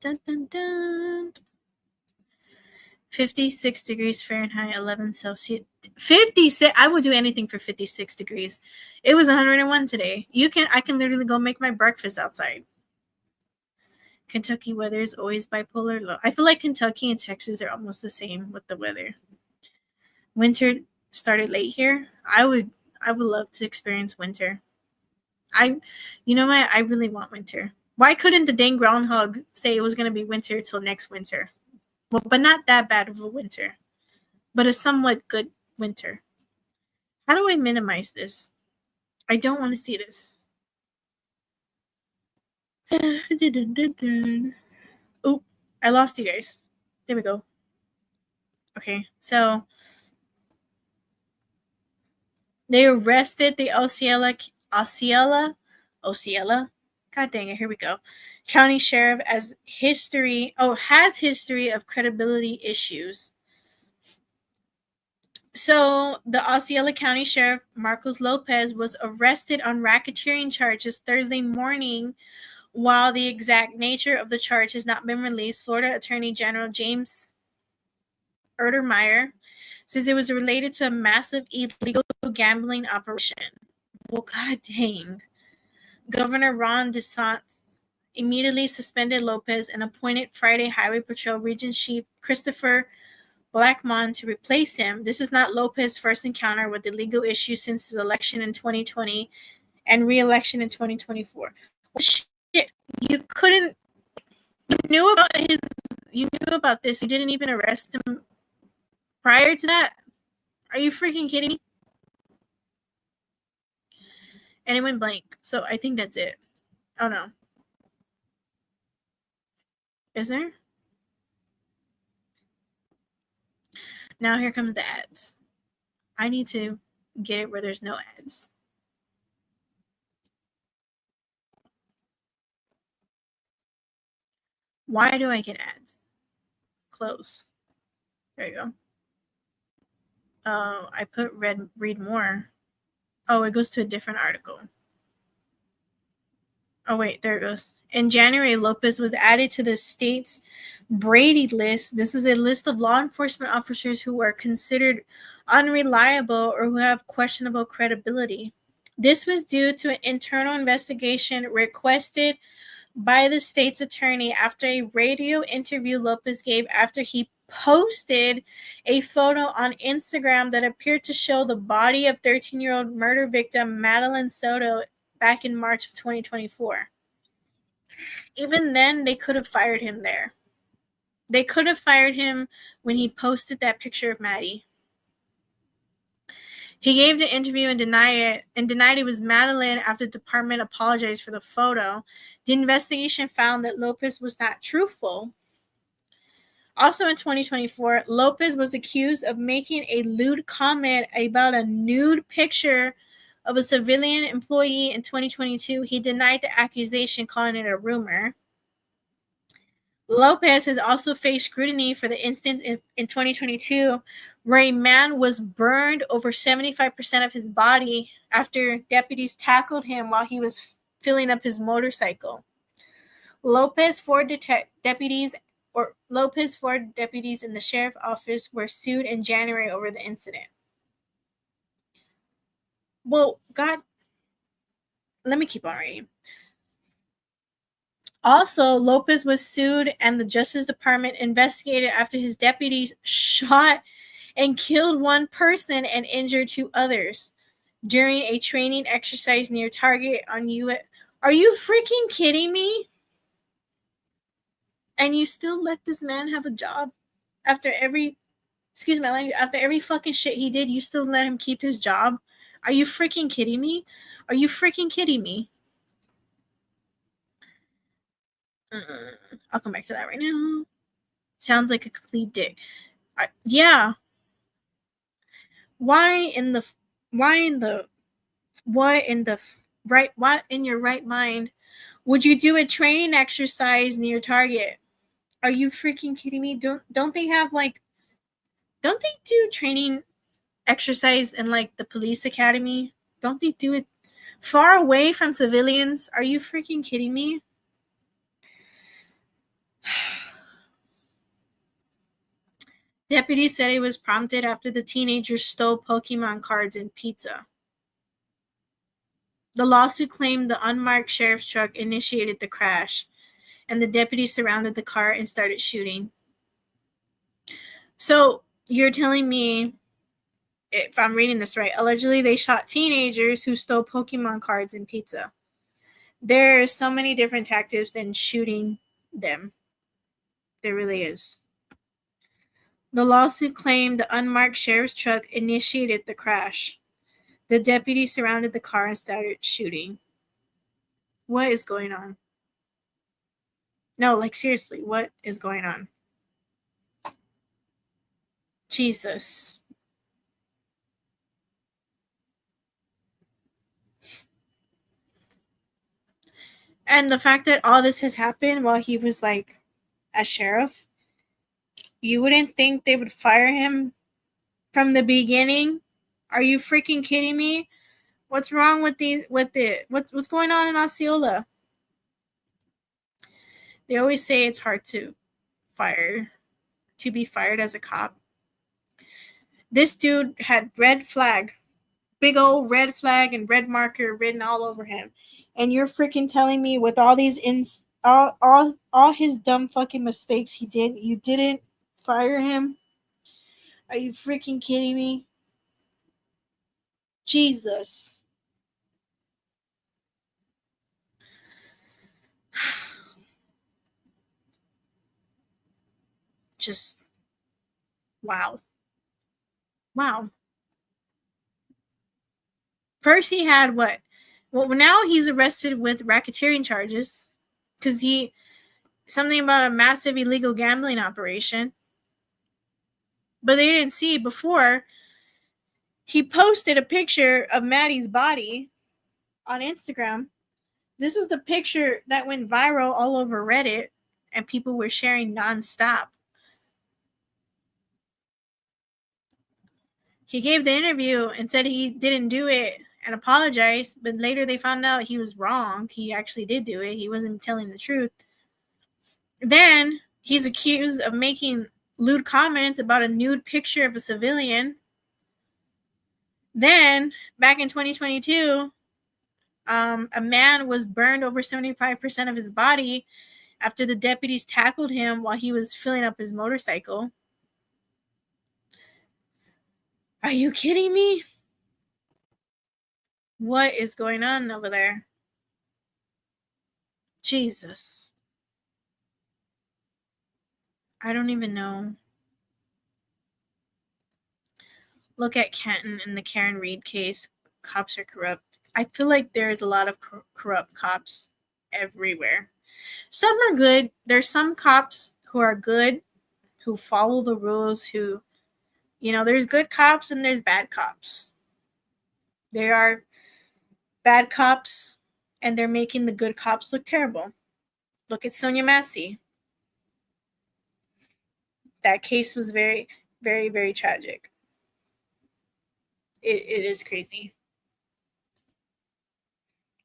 Dun, dun, dun. 56 degrees Fahrenheit, 11 Celsius. 56. I would do anything for 56 degrees. It was 101 today. I can literally go make my breakfast outside. Kentucky weather is always bipolar low. I feel like Kentucky and Texas are almost the same with the weather. Winter started late here. I would love to experience winter. You know what? I really want winter. Why couldn't the dang groundhog say it was going to be winter till next winter? Well, but not that bad of a winter, but a somewhat good winter. How do I minimize this? I don't want to see this. Oh, I lost you guys. There we go. Okay, so they arrested the Osceola. God dang it, here we go. County sheriff has history of credibility issues. So the Osceola County Sheriff Marcos Lopez was arrested on racketeering charges Thursday morning. While the exact nature of the charge has not been released, Florida Attorney General James Erdemeyer says it was related to a massive illegal gambling operation. Well, god dang. Governor Ron DeSantis immediately suspended Lopez and appointed Friday Highway Patrol Region Chief Christopher Blackmon to replace him. This is not Lopez's first encounter with the legal issue since his election in 2020 and re-election in 2024. Well, shit, you knew about this. You didn't even arrest him prior to that. Are you freaking kidding me? And it went blank. So I think that's it. Oh no. Is there? Now here comes the ads. I need to get it where there's no ads. Why do I get ads? Close. There you go. Oh, I put read more. Oh, it goes to a different article. Oh, wait, there it goes. In January, Lopez was added to the state's Brady list. This is a list of law enforcement officers who are considered unreliable or who have questionable credibility. This was due to an internal investigation requested by the state's attorney after a radio interview Lopez gave after he posted a photo on Instagram that appeared to show the body of 13-year-old murder victim Madeline Soto back in March of 2024. Even then, they could have fired him there. They could have fired him when he posted that picture of Maddie. He gave the interview and denied it was Madeline after the department apologized for the photo. The investigation found that Lopez was not truthful. Also in 2024, Lopez was accused of making a lewd comment about a nude picture of a civilian employee in 2022. He denied the accusation, calling it a rumor. Lopez has also faced scrutiny for the instance in 2022 where a man was burned over 75% of his body after deputies tackled him while he was filling up his motorcycle. Lopez Ford deputies in the sheriff's office were sued in January over the incident. Well, God, let me keep on reading. Also, Lopez was sued and the Justice Department investigated after his deputies shot and killed one person and injured 2 others during a training exercise near Target on U.S. Are you freaking kidding me? And you still let this man have a job after every, excuse my language, after every fucking shit he did, you still let him keep his job? Are you freaking kidding me? Are you freaking kidding me? I'll come back to that right now. Sounds like a complete dick. Yeah. What in your right mind would you do a training exercise near Target? Are you freaking kidding me? Don't they have don't they do training exercise in the police academy? Don't they do it far away from civilians? Are you freaking kidding me? Deputies said it was prompted after the teenagers stole Pokemon cards and pizza. The lawsuit claimed the unmarked sheriff's truck initiated the crash, and the deputies surrounded the car and started shooting. So you're telling me, if I'm reading this right, allegedly they shot teenagers who stole Pokemon cards and pizza. There are so many different tactics than shooting them. There really is. The lawsuit claimed the unmarked sheriff's truck initiated the crash. The deputies surrounded the car and started shooting. What is going on? No, seriously, what is going on? Jesus. And the fact that all this has happened while he was a sheriff, you wouldn't think they would fire him from the beginning? Are you freaking kidding me? What's wrong with what's going on in Osceola? They always say it's hard to be fired as a cop. This dude had red flag, big old red flag and red marker written all over him. And you're freaking telling me with all these all his dumb fucking mistakes he did, you didn't fire him? Are you freaking kidding me? Jesus. Just wow. First he had what? Well, now he's arrested with racketeering charges because something about a massive illegal gambling operation. But they didn't see before. He posted a picture of Maddie's body on Instagram. This is the picture that went viral all over Reddit and people were sharing nonstop. He gave the interview and said he didn't do it and apologized, but later they found out he was wrong. He actually did do it. He wasn't telling the truth. Then he's accused of making lewd comments about a nude picture of a civilian. Then, back in 2022, a man was burned over 75% of his body after the deputies tackled him while he was filling up his motorcycle. Are you kidding me? What is going on over there? Jesus. I don't even know. Look at Canton in the Karen Reed case. Cops are corrupt. I feel like there's a lot of corrupt cops everywhere. Some are good. There's some cops who are good, who follow the rules, who, there's good cops and there's bad cops. There are bad cops and they're making the good cops look terrible. Look at Sonia Massey. That case was very, very, very tragic. It is crazy.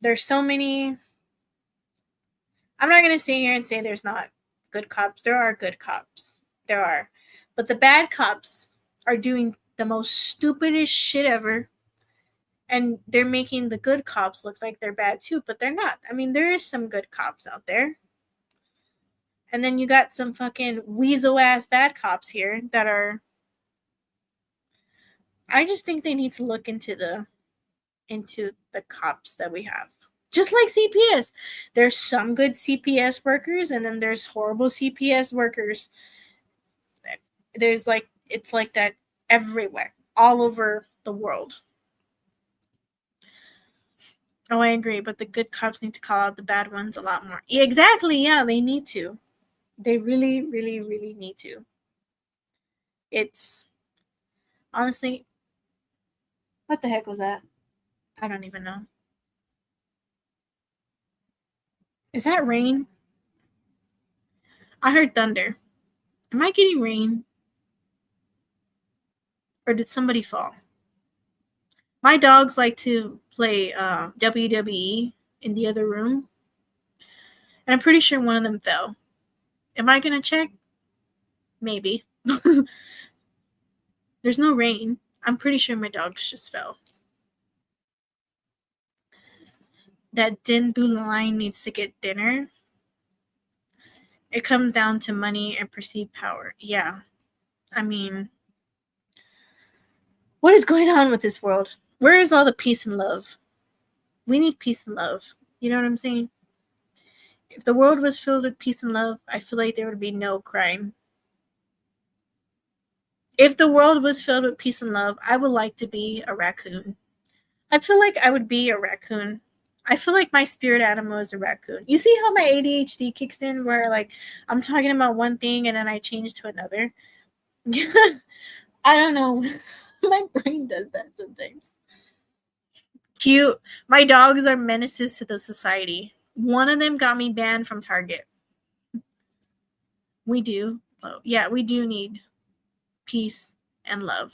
There's so many. I'm not going to sit here and say there's not good cops. There are good cops. There are. But the bad cops are doing the most stupidest shit ever. And they're making the good cops look like they're bad too, but they're not. I mean, there is some good cops out there. And then you got some fucking weasel ass bad cops here that are. I just think they need to look into the cops that we have. Just like CPS. There's some good CPS workers and then there's horrible CPS workers. There's it's like that everywhere, all over the world. Oh, I agree, but the good cops need to call out the bad ones a lot more. Yeah, exactly, yeah, they need to. They really, really, really need to. It's honestly, what the heck was that? I don't even know. Is that rain? I heard thunder. Am I getting rain? Or did somebody fall? My dogs like to play WWE in the other room. And I'm pretty sure one of them fell. Am I going to check? Maybe. There's no rain. I'm pretty sure my dogs just fell. That Din Bu line needs to get thinner. It comes down to money and perceived power. Yeah. I mean, what is going on with this world? Where is all the peace and love? We need peace and love. You know what I'm saying? If the world was filled with peace and love, I feel like there would be no crime. If the world was filled with peace and love, I would like to be a raccoon. I feel like I would be a raccoon. I feel like my spirit animal is a raccoon. You see how my ADHD kicks in where I'm talking about one thing and then I change to another? I don't know. My brain does that sometimes. Cute. My dogs are menaces to the society. One of them got me banned from Target. We do. Oh, yeah, we do need peace and love.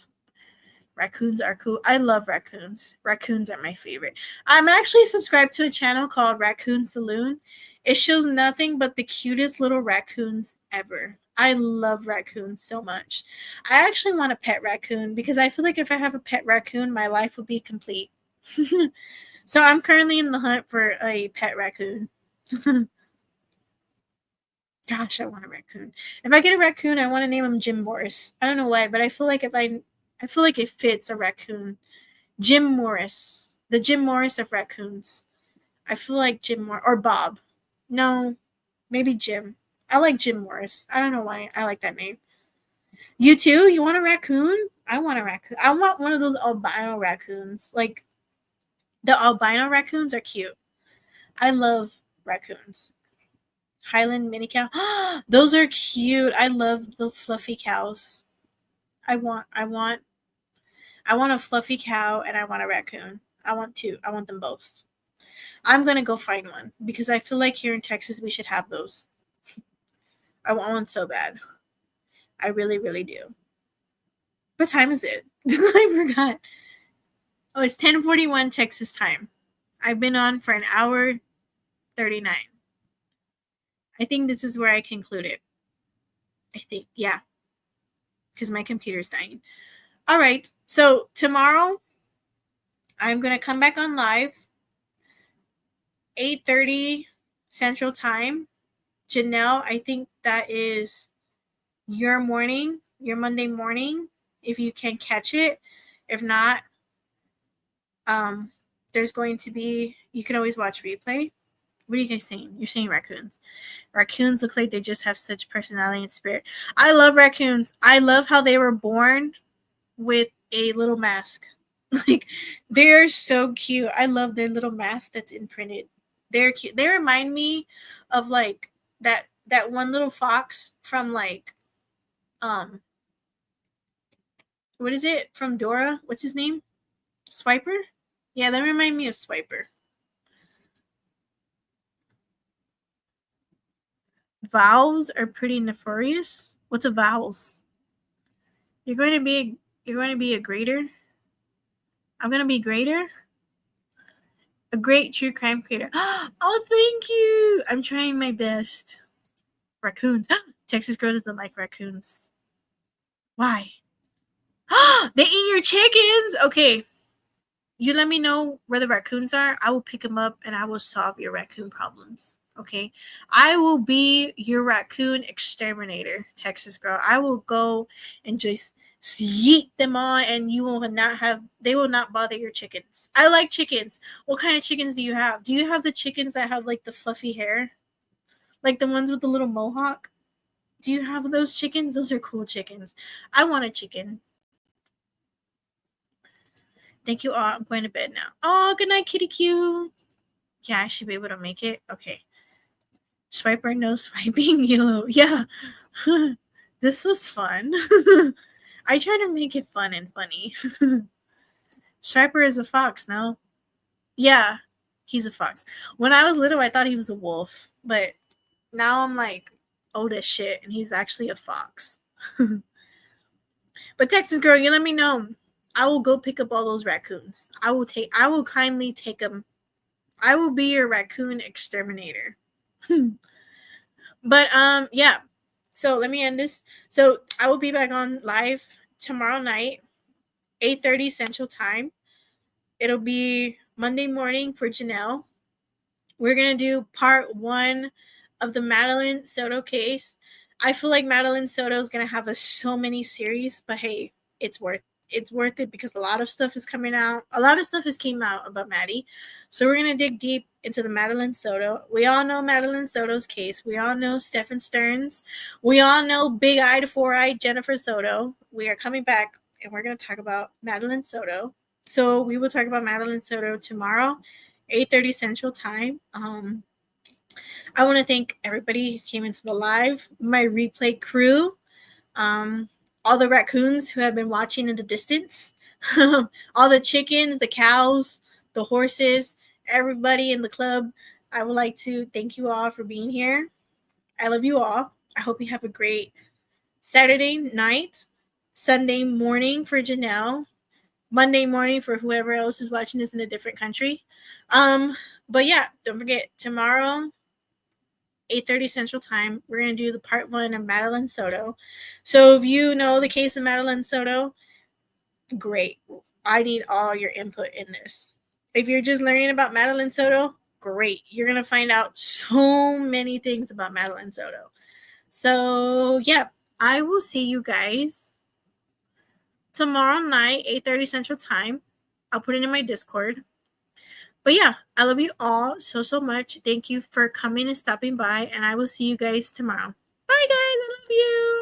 Raccoons are cool. I love raccoons. Raccoons are my favorite. I'm actually subscribed to a channel called Raccoon Saloon. It shows nothing but the cutest little raccoons ever. I love raccoons so much. I actually want a pet raccoon because I feel like if I have a pet raccoon, my life would be complete. So I'm currently in the hunt for a pet raccoon. Gosh, I want a raccoon. If I get a raccoon, I want to name him Jim Morris. I don't know why, but I feel like it fits a raccoon. Jim Morris. The Jim Morris of raccoons. I feel like Jim Morris. Or Bob. No, maybe Jim. I like Jim Morris. I don't know why I like that name. You too? You want a raccoon? I want a raccoon. I want one of those albino raccoons. Like, the albino raccoons are cute. I love raccoons. Highland mini cow. Those are cute. I love the fluffy cows. I want a fluffy cow and I want a raccoon. I want two. I want them both. I'm going to go find one because I feel like here in Texas we should have those. I want one so bad. I really, really do. What time is it? I forgot. Oh, it's 10:41 Texas time. I've been on for an hour 39. I think this is where I conclude it. I think, yeah. Because my computer's dying. All right. So tomorrow, I'm going to come back on live. 8:30 Central Time. Janelle, I think that is your morning, your Monday morning, if you can catch it. If not, there's going to be, you can always watch replay. What are you guys saying? You're saying raccoons. Raccoons look like they just have such personality and spirit. I love raccoons. I love how they were born with a little mask. Like, they're so cute. I love their little mask that's imprinted. They're cute. They remind me of like that one little fox from like what is it from Dora? What's his name? Swiper? Yeah, they remind me of Swiper. Vowels are pretty nefarious. What's a vowels? You're going to be a grader. I'm going to be greater. A great true crime creator. Oh, thank you. I'm trying my best. Raccoons. Texas girl doesn't like raccoons. Why? They eat your chickens. Okay. You let me know where the raccoons are. I will pick them up and I will solve your raccoon problems. Okay. I will be your raccoon exterminator, Texas girl. I will go and just yeet them all and they will not bother your chickens. I like chickens. What kind of chickens do you have? Do you have the chickens that have like the fluffy hair? Like the ones with the little mohawk? Do you have those chickens? Those are cool chickens. I want a chicken. Thank you all. I'm going to bed now. Oh, good night, kitty Q. Yeah, I should be able to make it. Okay. Swiper, no swiping, yellow. Yeah. This was fun. I try to make it fun and funny. Swiper is a fox, no? Yeah, he's a fox. When I was little, I thought he was a wolf. But now I'm like old as shit, and he's actually a fox. But Texas girl, you let me know. I will go pick up all those raccoons. I will kindly take them. I will be your raccoon exterminator. But yeah. So let me end this. So I will be back on live tomorrow night, 8:30 Central Time. It'll be Monday morning for Janelle. We're gonna do part 1 of the Madeline Soto case. I feel like Madeline Soto is gonna have so many series, but hey, it's worth it because a lot of stuff is coming out. A lot of stuff has came out about Maddie. So we're going to dig deep into the Madeline Soto. We all know Madeline Soto's case. We all know Stephen Stearns. We all know big-eyed, four-eyed Jennifer Soto. We are coming back, and we're going to talk about Madeline Soto. So we will talk about Madeline Soto tomorrow, 8:30 Central Time. I want to thank everybody who came into the live, my replay crew, all the raccoons who have been watching in the distance, all the chickens, the cows, the horses, everybody in the club. I would like to thank you all for being here. I love you all. I hope you have a great Saturday night, Sunday morning for Janelle, Monday morning for whoever else is watching this in a different country. But yeah, don't forget, tomorrow, 8:30 Central Time, we're going to do the part 1 of Madeline Soto. So if you know the case of Madeline Soto, great. I need all your input in this. If you're just learning about Madeline Soto, great. You're going to find out so many things about Madeline Soto. So yeah, I will see you guys tomorrow night, 8:30 Central Time. I'll put it in my Discord. But yeah, I love you all so much. Thank you for coming and stopping by, and I will see you guys tomorrow. Bye, guys. I love you.